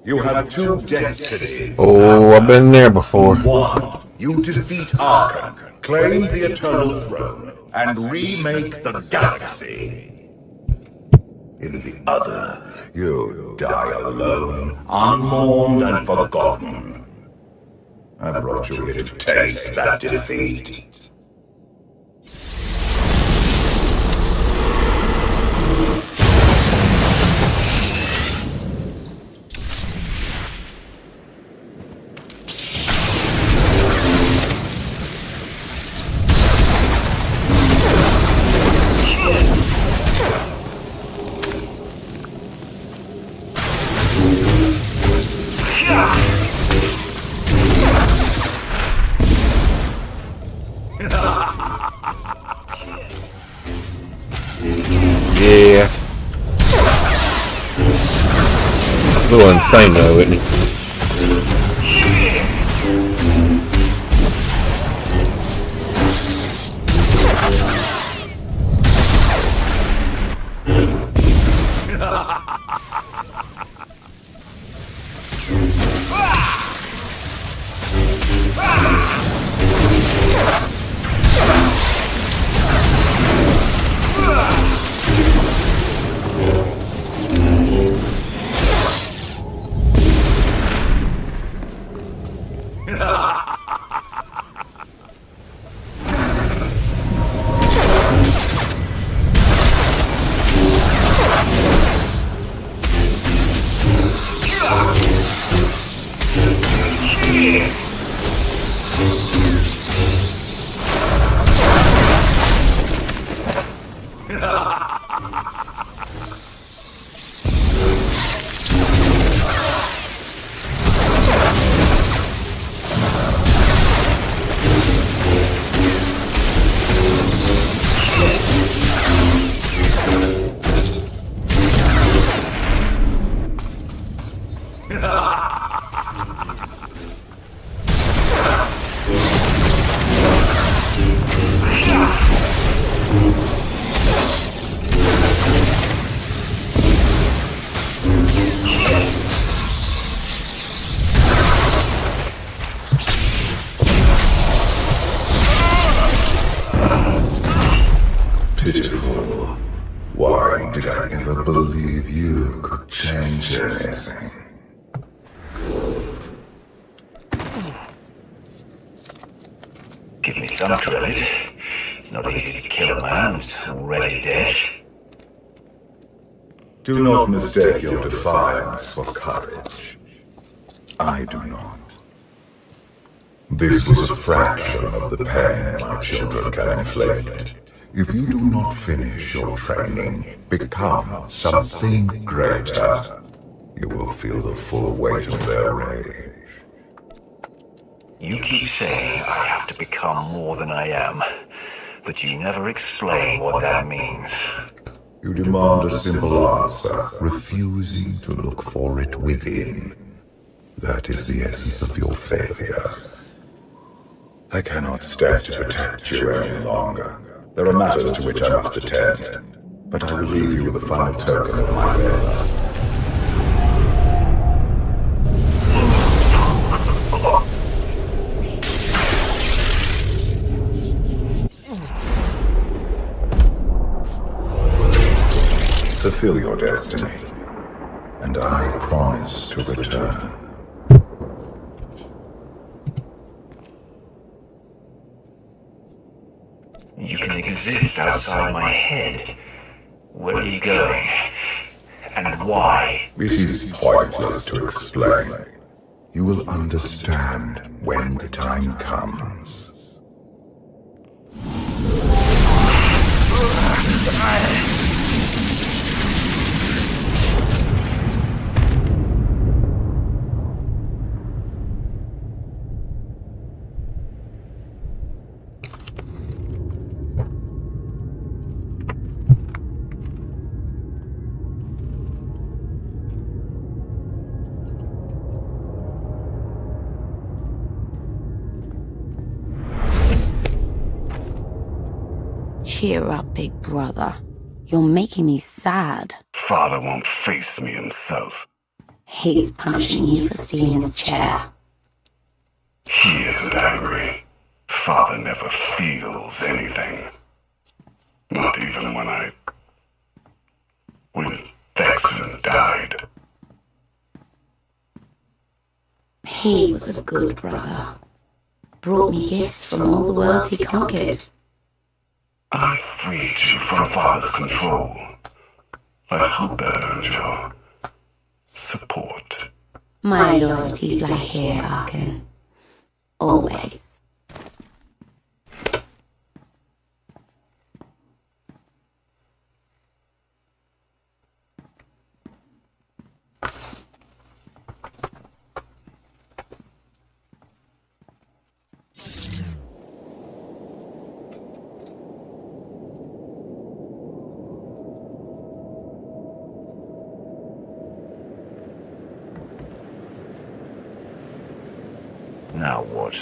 Speaker 7: You have two destinies.
Speaker 1: Oh, I've been there before.
Speaker 7: One, you defeat Arkham, claim the Eternal Throne, and remake the galaxy. In the other, you die alone, unmourned and forgotten. I brought you here to taste that defeat.
Speaker 1: Yeah. A little insane though, isn't he?
Speaker 7: Pitiful. Why did I ever believe you could change anything?
Speaker 3: Give me some credit. It's not easy to kill a man who's already dead.
Speaker 7: Do not mistake your defiance for courage. I do not. This was a fraction of the pain my children can inflict. If you do not finish your training, become something greater, you will feel the full weight of their rage.
Speaker 3: You keep saying I have to become more than I am, but you never explain what that means.
Speaker 7: You demand a simple answer, refusing to look for it within. That is the essence of your failure. I cannot stand to protect you any longer. There are matters to which I must attend, but I will leave you with a final token of my favor. Fulfill your destiny, and I promise to return.
Speaker 3: You can exist outside my head. Where are you going? And why?
Speaker 7: It is pointless to explain. You will understand when the time comes.
Speaker 19: Cheer up, big brother. You're making me sad.
Speaker 12: Father won't face me himself.
Speaker 19: He's punishing you for stealing his chair.
Speaker 12: He isn't angry. Father never feels anything. Not even when Vexen died.
Speaker 19: He was a good brother. Brought me gifts from all the worlds he conquered.
Speaker 12: I freed you from Father's control. I hope that earned your support.
Speaker 19: My loyalties lie here, Arkan. Always.
Speaker 3: Now what?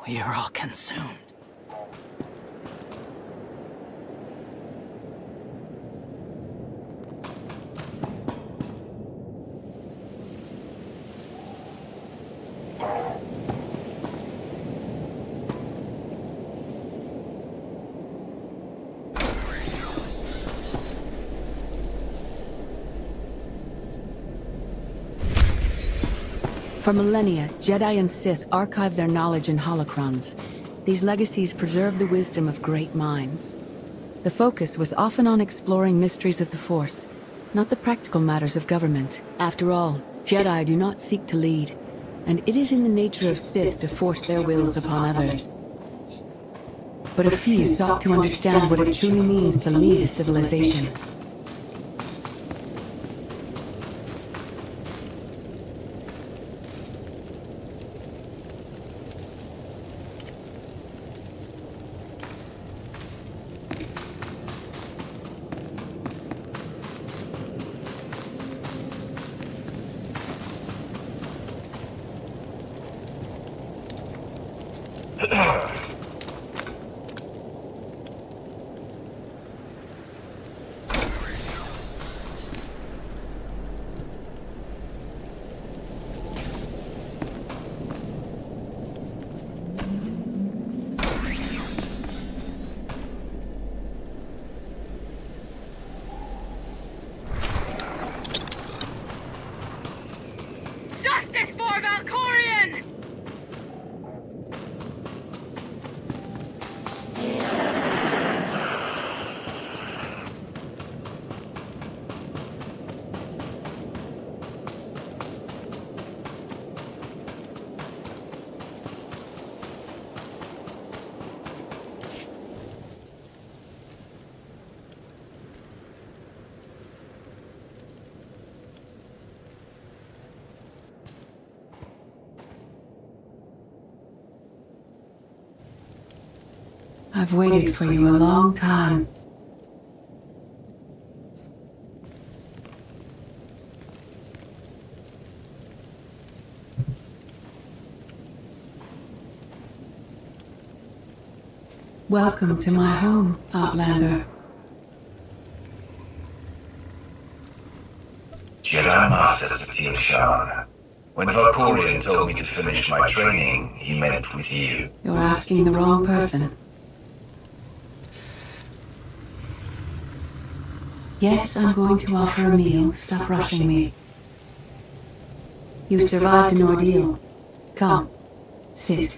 Speaker 20: We are all consumed.
Speaker 15: For millennia, Jedi and Sith archived their knowledge in holocrons. These legacies preserve the wisdom of great minds. The focus was often on exploring mysteries of the Force, not the practical matters of government. After all, Jedi do not seek to lead, and it is in the nature of Sith to force their wills upon others. But a few sought to understand what it truly means to lead a civilization.
Speaker 13: Justice for Valkorion!
Speaker 15: I've waited for you a long time. Welcome to my home, Outlander.
Speaker 3: Jedi Master SWTOR. When Valkorion told me to finish my training, he meant with you.
Speaker 15: You're asking the wrong person. Yes, I'm going to offer a meal. Stop rushing me. You survived an ordeal. Come, sit.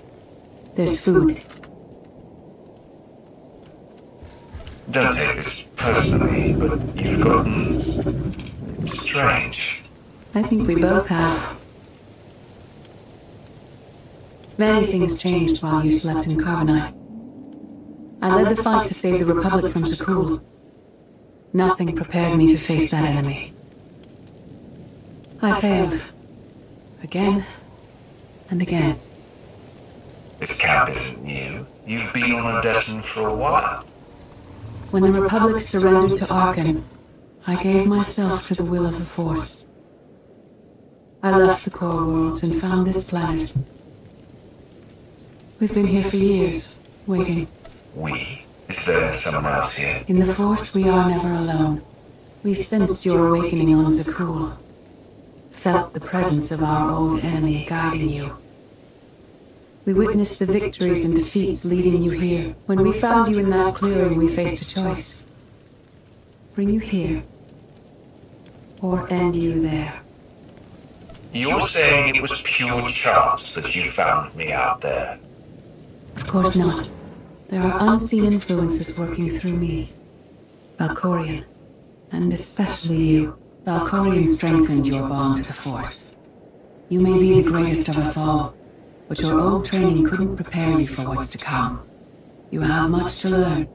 Speaker 15: There's food.
Speaker 3: Don't take this personally, but you've gotten strange.
Speaker 15: I think we both have. Many things changed while you slept in Carbonite. I led the fight to save the Republic from Zakul. Nothing prepared me to face that enemy. I failed. Again and again.
Speaker 3: This camp isn't new. You've been on a destined for a while.
Speaker 15: When the Republic surrendered to Arkan, I gave myself to the will of the Force. I left the core worlds and found this planet. We've been here for years, waiting.
Speaker 3: We? Is there someone else here?
Speaker 15: In the Force, we are never alone. We sensed your awakening on Zakul. Felt the presence of our old enemy guiding you. We witnessed the victories and defeats leading you here. When we found you in that clearing, we faced a choice. Bring you here, or end you there.
Speaker 3: You're saying it was pure chance that you found me out there?
Speaker 15: Of course not. There are unseen influences working through me. Valkorion, and especially you. Valkorion strengthened your bond to the Force. You may be the greatest of us all, but your old training couldn't prepare you for what's to come. You have much to learn.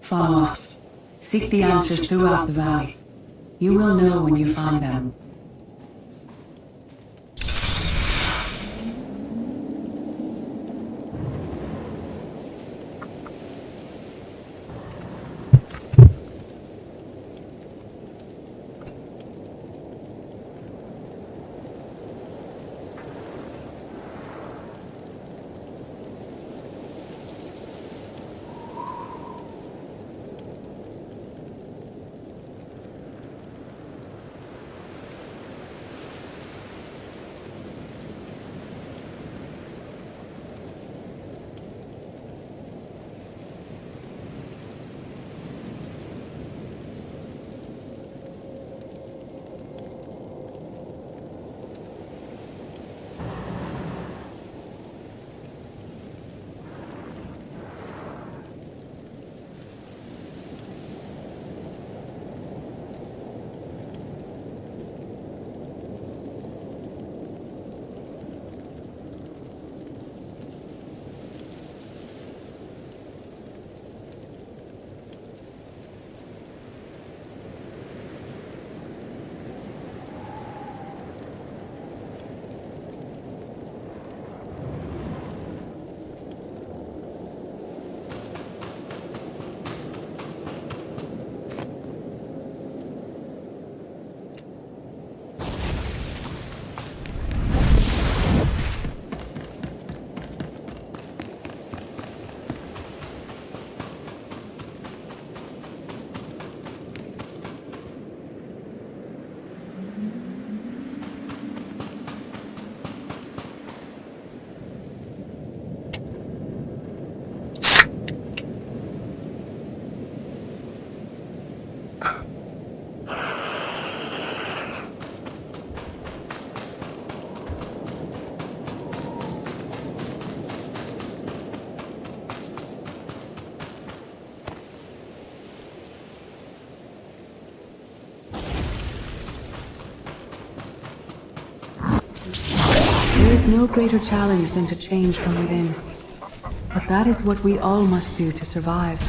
Speaker 15: Follow us. Seek the answers throughout the valley. You will know when you find them. There is no greater challenge than to change from within. But that is what we all must do to survive.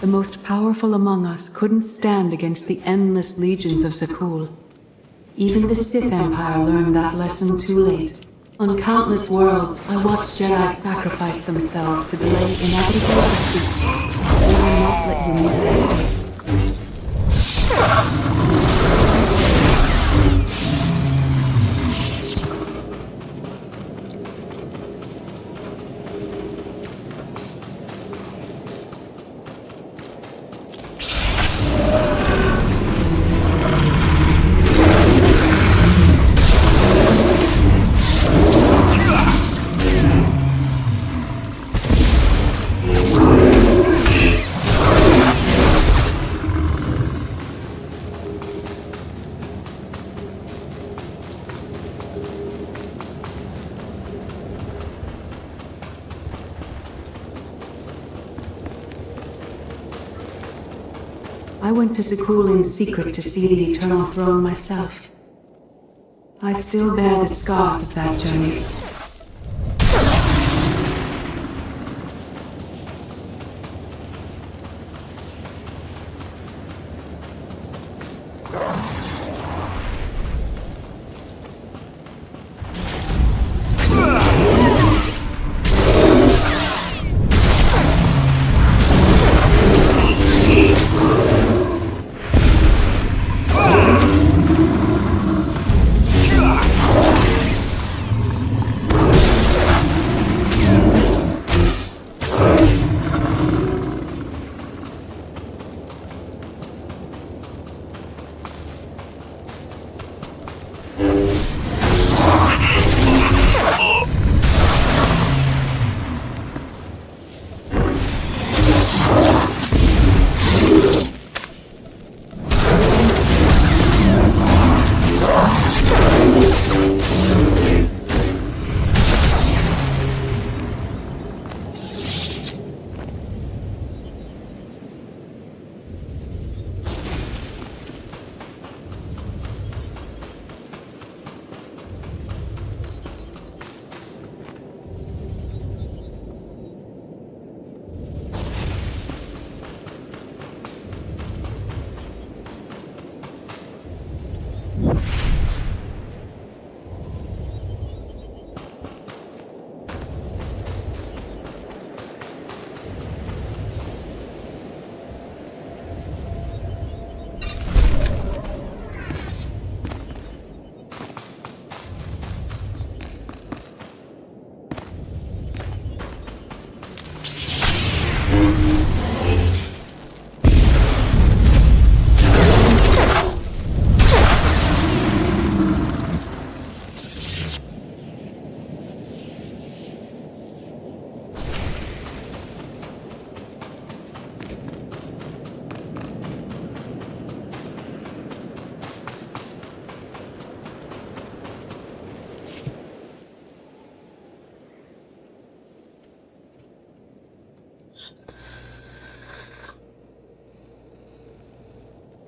Speaker 15: The most powerful among us couldn't stand against the endless legions of Zakul. Even the Sith Empire learned that lesson too late. On countless worlds, I watched Jedi sacrifice themselves to delay inevitable defeat. They will not let you meet their fate. I went to Zakul in secret to see the Eternal Throne myself. I still bear the scars of that journey.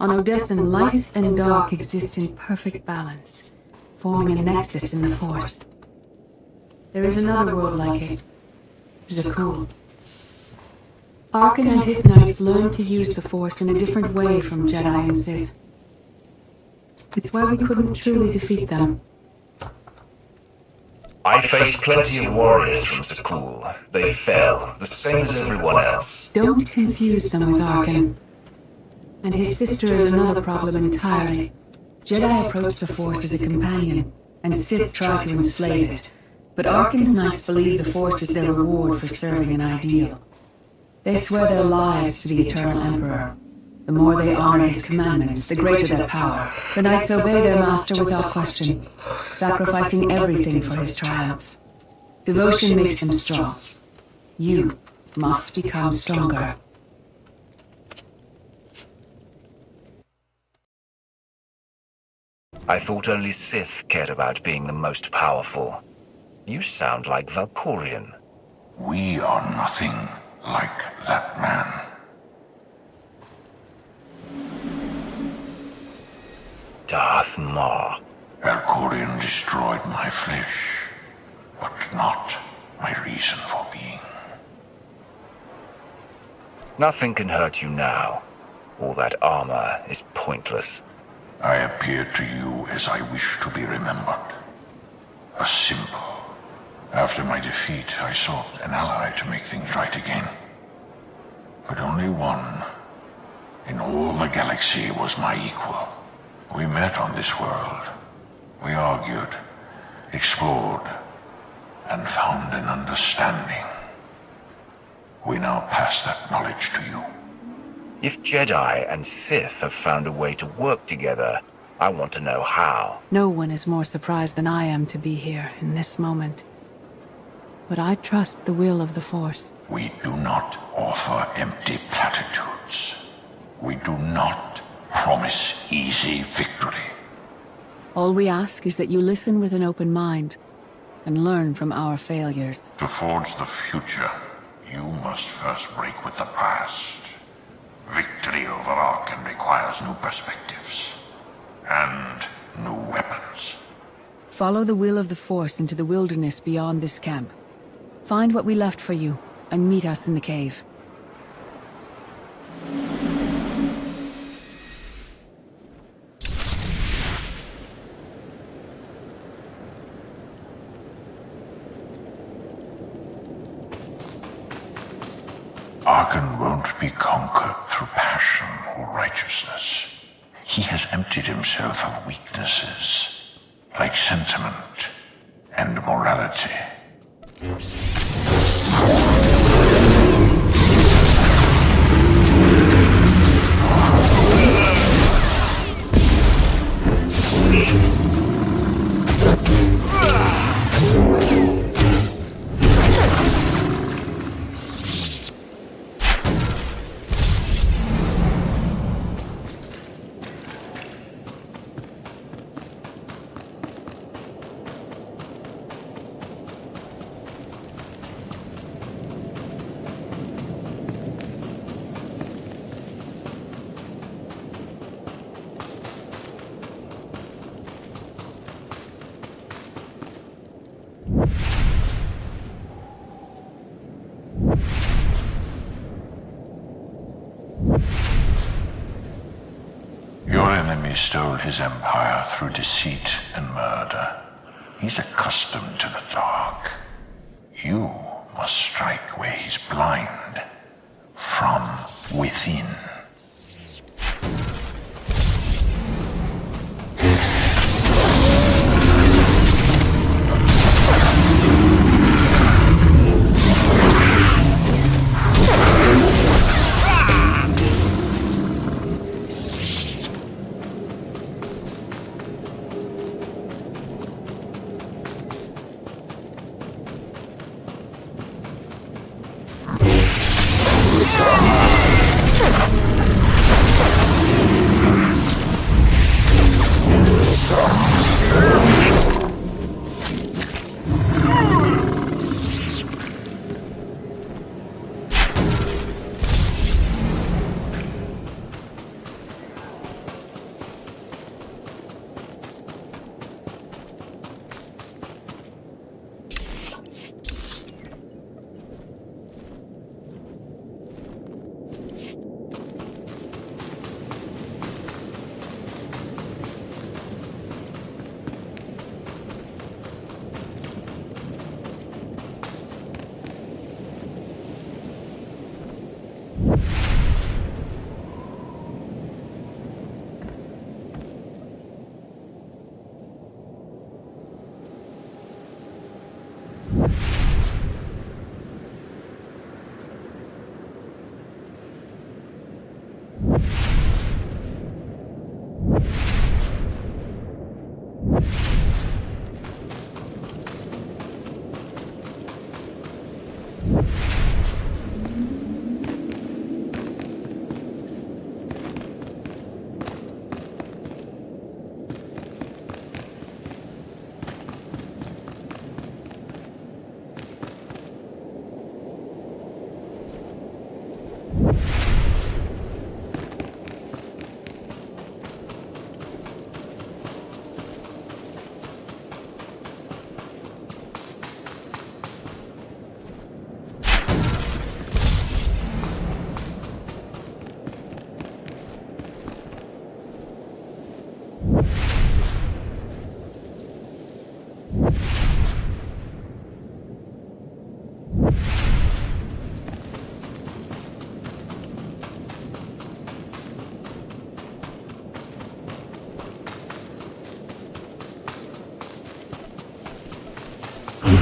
Speaker 15: On Odessen, light and dark exist in perfect balance, forming a nexus in the Force. There is another world like it, Zakul. Arkan and his knights learned to use the Force in a different way from Jedi and Sith. It's why we couldn't truly defeat them.
Speaker 3: I faced plenty of warriors from Zakul. They fell, the same as everyone else.
Speaker 15: Don't confuse them with Arkan. And his sister is another problem entirely. Jedi approach the Force as a companion, and Sith try to enslave it, but Arkan's knights believe the Force is their reward for serving an ideal. They swear their lives to the Eternal Emperor. The more they honor his commandments, the greater their power. The knights obey their master without question, sacrificing everything for his triumph. Devotion makes them strong. You must become stronger.
Speaker 3: I thought only Sith cared about being the most powerful. You sound like Valkorion.
Speaker 12: We are nothing like that man.
Speaker 3: Darth Maul.
Speaker 12: Valkorion destroyed my flesh, but not my reason for being.
Speaker 3: Nothing can hurt you now. All that armor is pointless.
Speaker 12: I appeared to you as I wish to be remembered. A symbol. After my defeat, I sought an ally to make things right again. But only one in all the galaxy was my equal. We met on this world. We argued, explored, and found an understanding. We now pass that knowledge to you.
Speaker 3: If Jedi and Sith have found a way to work together, I want to know how.
Speaker 15: No one is more surprised than I am to be here in this moment. But I trust the will of the Force.
Speaker 12: We do not offer empty platitudes. We do not promise easy victory.
Speaker 15: All we ask is that you listen with an open mind and learn from our failures.
Speaker 12: To forge the future, you must first break with the past. Victory over Arkan requires new perspectives and new weapons.
Speaker 15: Follow the will of the Force into the wilderness beyond this camp. Find what we left for you and meet us in the cave.
Speaker 12: Arkan won't be conquered through passion or righteousness. He has emptied himself of weaknesses, like sentiment and morality. Your enemy stole his empire through deceit and murder. He's accustomed to the dark. You must strike where he's blind, from within.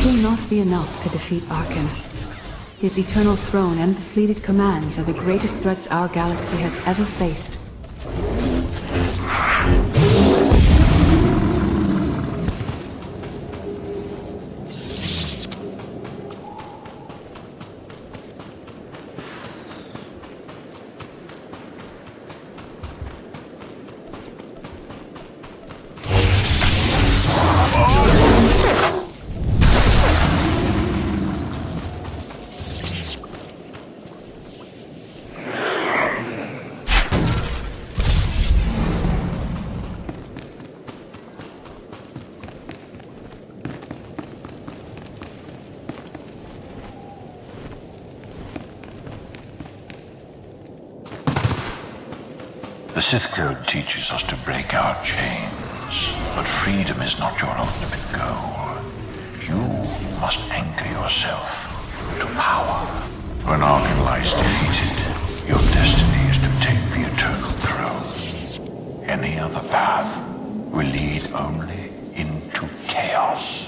Speaker 15: will not be enough to defeat Arkan. His eternal throne and the fleeted commands are the greatest threats our galaxy has ever faced.
Speaker 12: The Sith Code teaches us to break our chains, but freedom is not your ultimate goal. You must anchor yourself to power. When Arkan lies defeated, your destiny is to take the eternal throne. Any other path will lead only into chaos.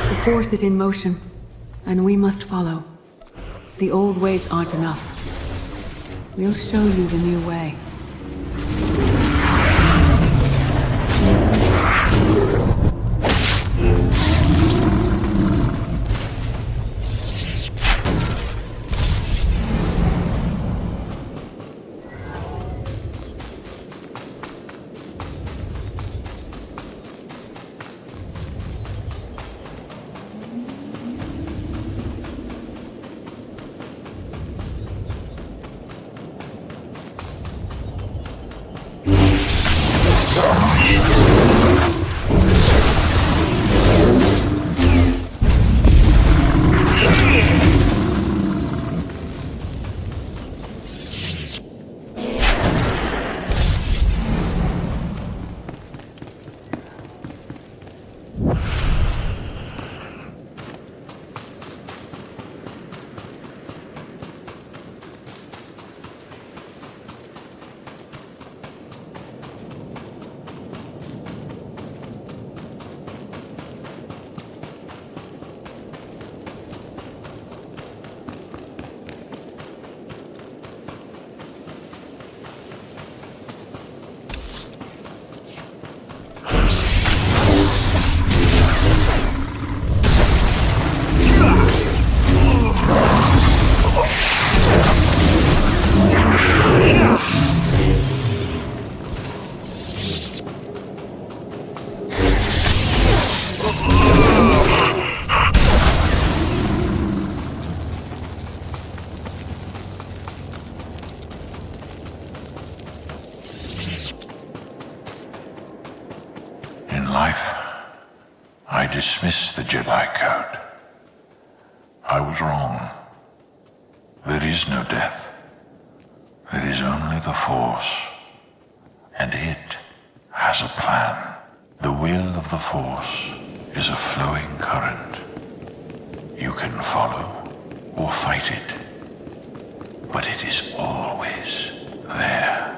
Speaker 15: The Force is in motion, and we must follow. The old ways aren't enough. We'll show you the new way.
Speaker 12: I dismiss the Jedi Code. I was wrong. There is no death. There is only the Force. And it has a plan. The will of the Force is a flowing current. You can follow or fight it, but it is always there.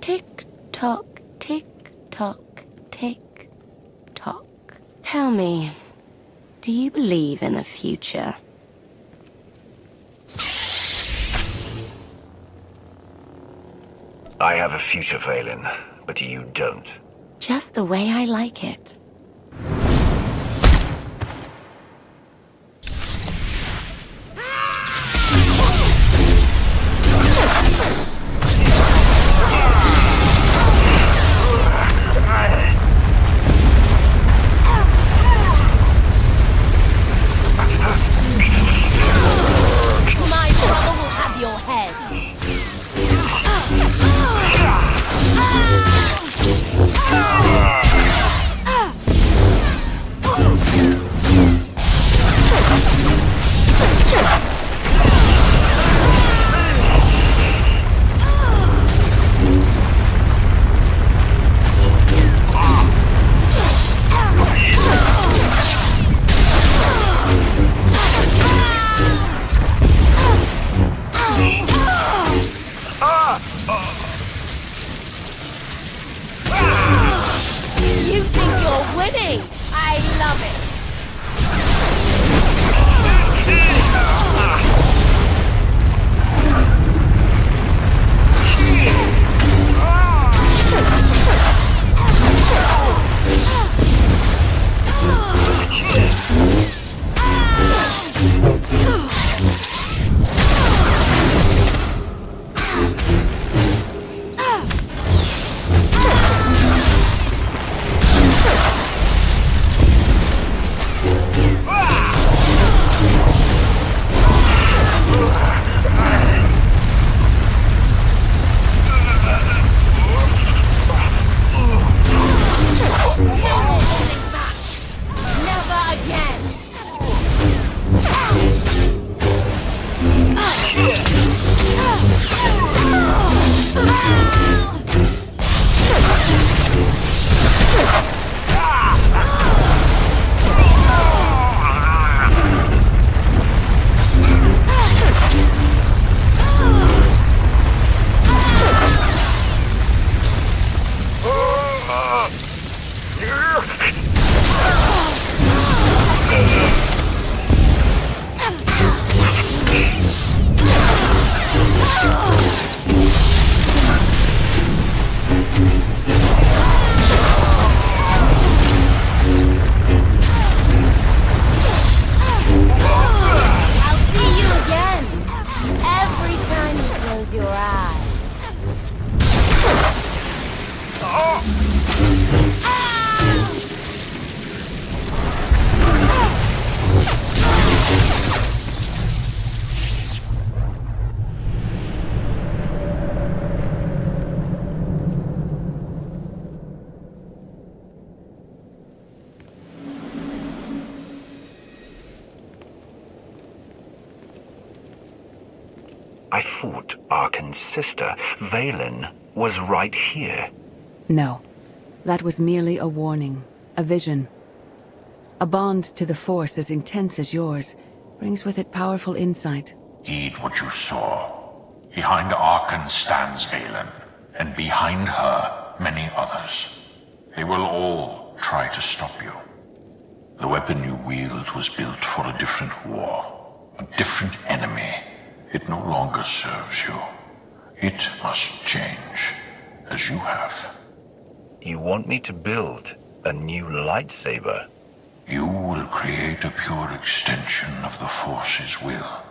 Speaker 19: Tick-tock, tick-tock, tick-tock. Tell me, do you believe in the future?
Speaker 3: I have a future, Valen, but you don't.
Speaker 19: Just the way I like it.
Speaker 21: My brother will have your head. You think you're winning? I love it. Never again. I'll see you again. Every time you close your eyes.
Speaker 3: I thought Arkan's sister, Valen, was right here.
Speaker 15: No. That was merely a warning. A vision. A bond to the Force as intense as yours brings with it powerful insight.
Speaker 12: Heed what you saw. Behind Arkan stands Valen, and behind her, many others. They will all try to stop you. The weapon you wield was built for a different war, a different enemy. It no longer serves you. It must change, as you have.
Speaker 3: You want me to build a new lightsaber?
Speaker 12: You will create a pure extension of the Force's will.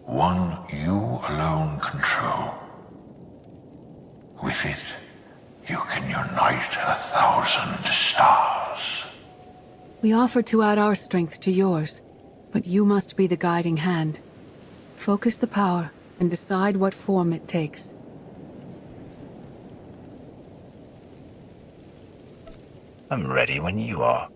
Speaker 12: One you alone control. With it, you can unite 1,000 stars.
Speaker 15: We offer to add our strength to yours, but you must be the guiding hand. Focus the power and decide what form it takes.
Speaker 3: I'm ready when you are.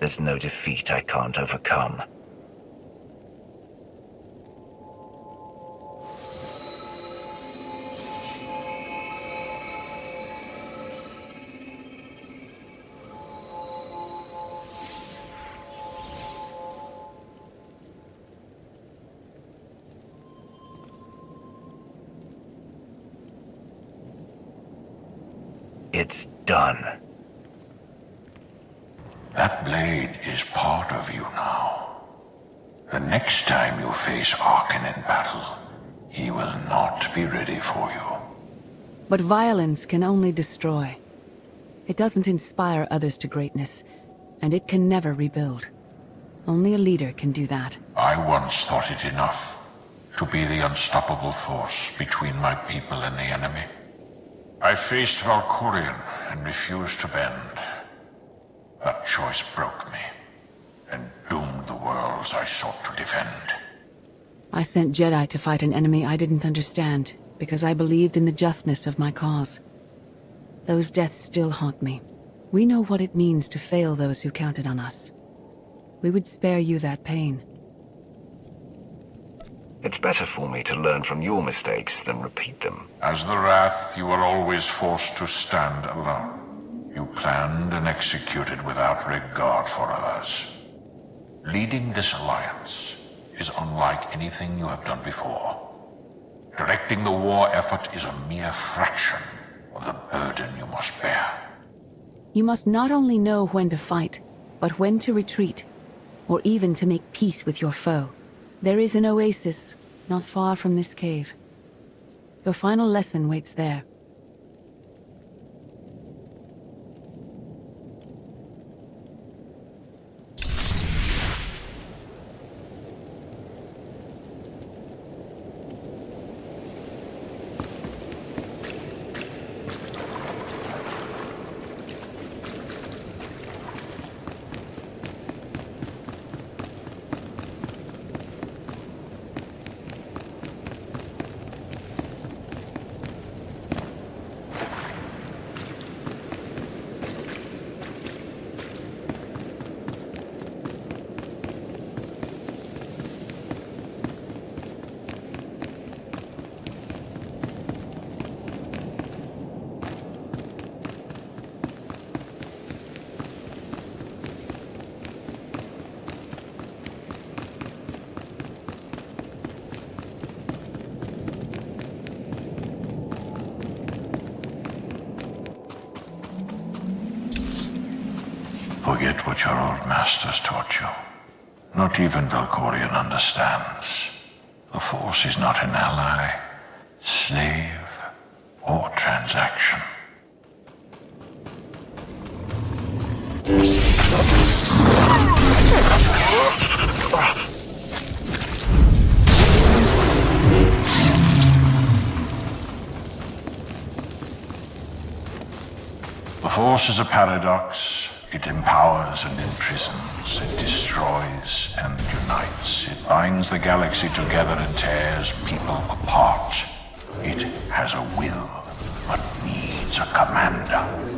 Speaker 3: There's no defeat I can't overcome. It's done.
Speaker 12: That blade is part of you now. The next time you face Arkan in battle, he will not be ready for you.
Speaker 15: But violence can only destroy. It doesn't inspire others to greatness, and it can never rebuild. Only a leader can do that.
Speaker 12: I once thought it enough to be the unstoppable force between my people and the enemy. I faced Valkorion and refused to bend. That choice broke me and doomed the worlds I sought to defend.
Speaker 15: I sent Jedi to fight an enemy I didn't understand, because I believed in the justness of my cause. Those deaths still haunt me. We know what it means to fail those who counted on us. We would spare you that pain.
Speaker 3: It's better for me to learn from your mistakes than repeat them.
Speaker 12: As the Wrath, you were always forced to stand alone. You planned and executed without regard for others. Leading this alliance is unlike anything you have done before. Directing the war effort is a mere fraction of the burden you must bear.
Speaker 15: You must not only know when to fight, but when to retreat, or even to make peace with your foe. There is an oasis, not far from this cave. Your final lesson waits there.
Speaker 12: Forget what your old masters taught you. Not even Valkorion understands. The Force is not an ally, slave, or transaction. The Force is a paradox. It empowers and imprisons, it destroys and unites. It binds the galaxy together and tears people apart. It has a will, but needs a commander.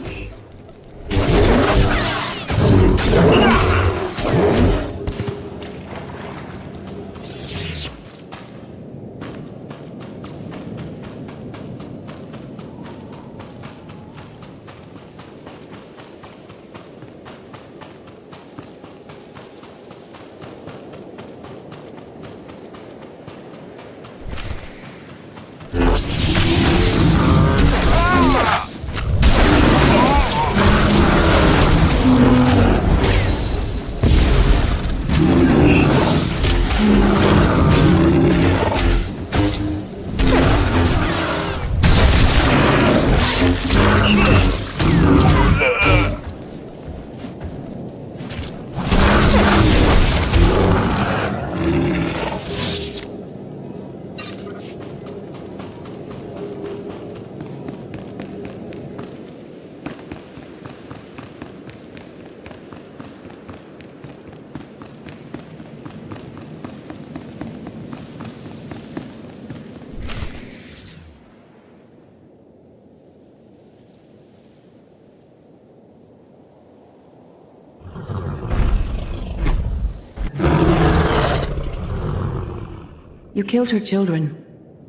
Speaker 15: You killed her children.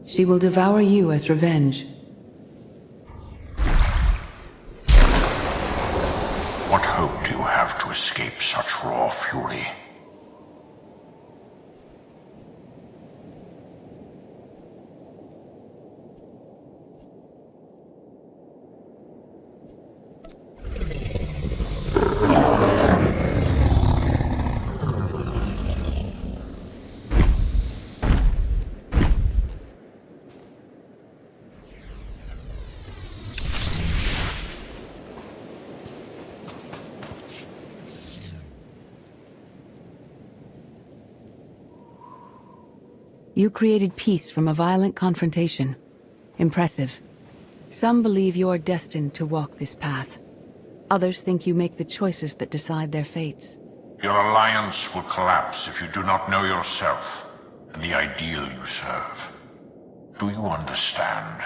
Speaker 15: She will devour you as revenge.
Speaker 12: What hope do you have to escape such raw fury?
Speaker 15: You created peace from a violent confrontation. Impressive. Some believe you're destined to walk this path. Others think you make the choices that decide their fates.
Speaker 12: Your alliance will collapse if you do not know yourself and the ideal you serve. Do you understand?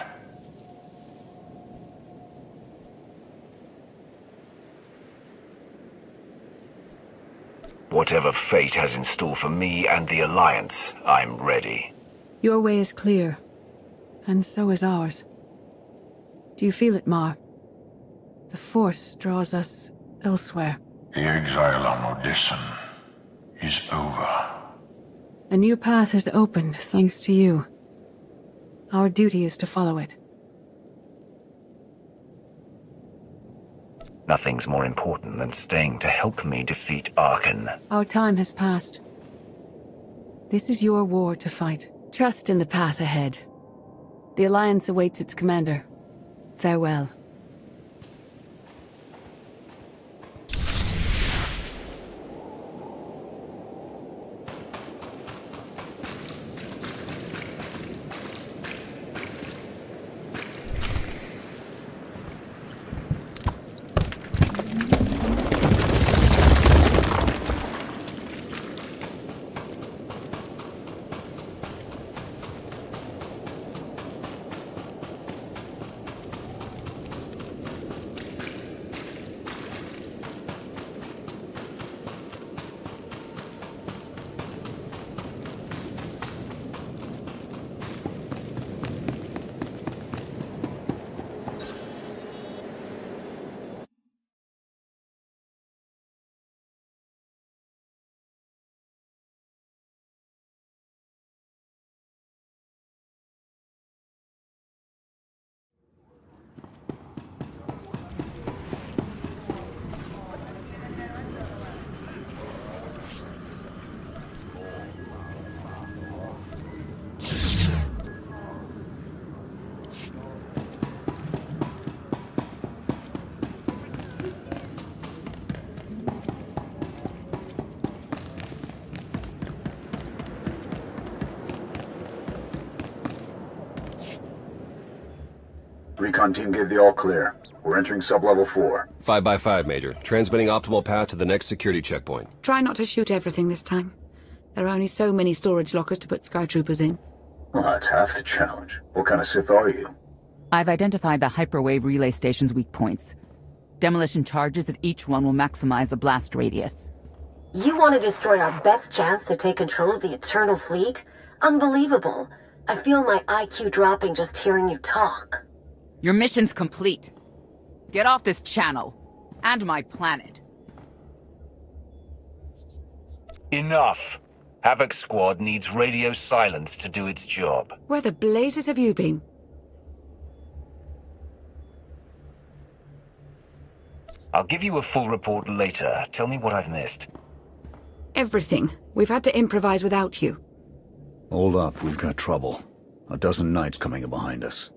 Speaker 3: Whatever fate has in store for me and the Alliance, I'm ready.
Speaker 15: Your way is clear, and so is ours. Do you feel it, Mar? The Force draws us elsewhere.
Speaker 12: The exile on Odyssean is over.
Speaker 15: A new path has opened, thanks to you. Our duty is to follow it.
Speaker 3: Nothing's more important than staying to help me defeat Arkan.
Speaker 15: Our time has passed. This is your war to fight. Trust in the path ahead. The Alliance awaits its commander. Farewell.
Speaker 6: Recon team gave the all-clear. We're entering sub-level 4.
Speaker 17: 5x5, Major. Transmitting optimal path to the next security checkpoint.
Speaker 2: Try not to shoot everything this time. There are only so many storage lockers to put Skytroopers in.
Speaker 6: Well, that's half the challenge. What kind of Sith are you?
Speaker 18: I've identified the hyperwave relay station's weak points. Demolition charges at each one will maximize the blast radius.
Speaker 9: You want to destroy our best chance to take control of the Eternal Fleet? Unbelievable. I feel my IQ dropping just hearing you talk.
Speaker 18: Your mission's complete. Get off this channel. And my planet.
Speaker 3: Enough. Havoc Squad needs radio silence to do its job.
Speaker 2: Where the blazes have you been?
Speaker 3: I'll give you a full report later. Tell me what I've missed.
Speaker 2: Everything. We've had to improvise without you.
Speaker 6: Hold up, we've got trouble. A dozen knights coming in behind us.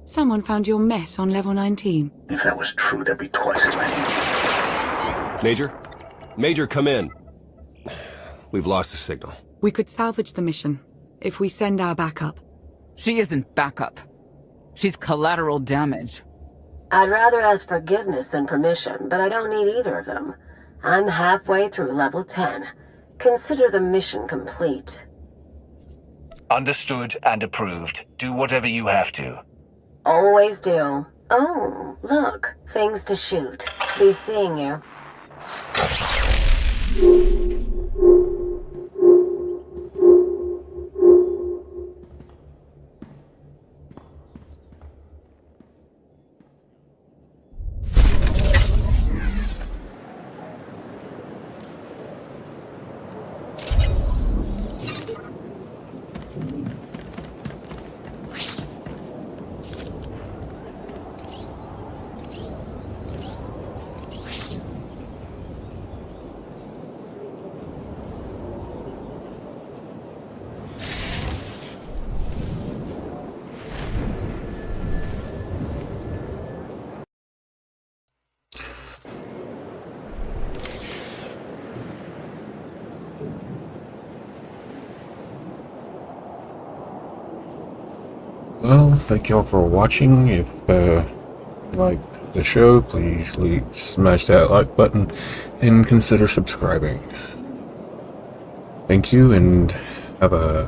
Speaker 2: Someone found your mess on level 19.
Speaker 6: If that was true, there'd be twice as many.
Speaker 17: Major? Major, come in. We've lost the signal.
Speaker 2: We could salvage the mission if we send our backup.
Speaker 18: She isn't backup. She's collateral damage.
Speaker 9: I'd rather ask forgiveness than permission, but I don't need either of them. I'm halfway through level 10. Consider the mission complete.
Speaker 3: Understood and approved. Do whatever you have to.
Speaker 9: Always do. Oh, look. Things to shoot. Be seeing you.
Speaker 1: Well, thank y'all for watching. If you like the show, please smash that like button and consider subscribing. Thank you, and have a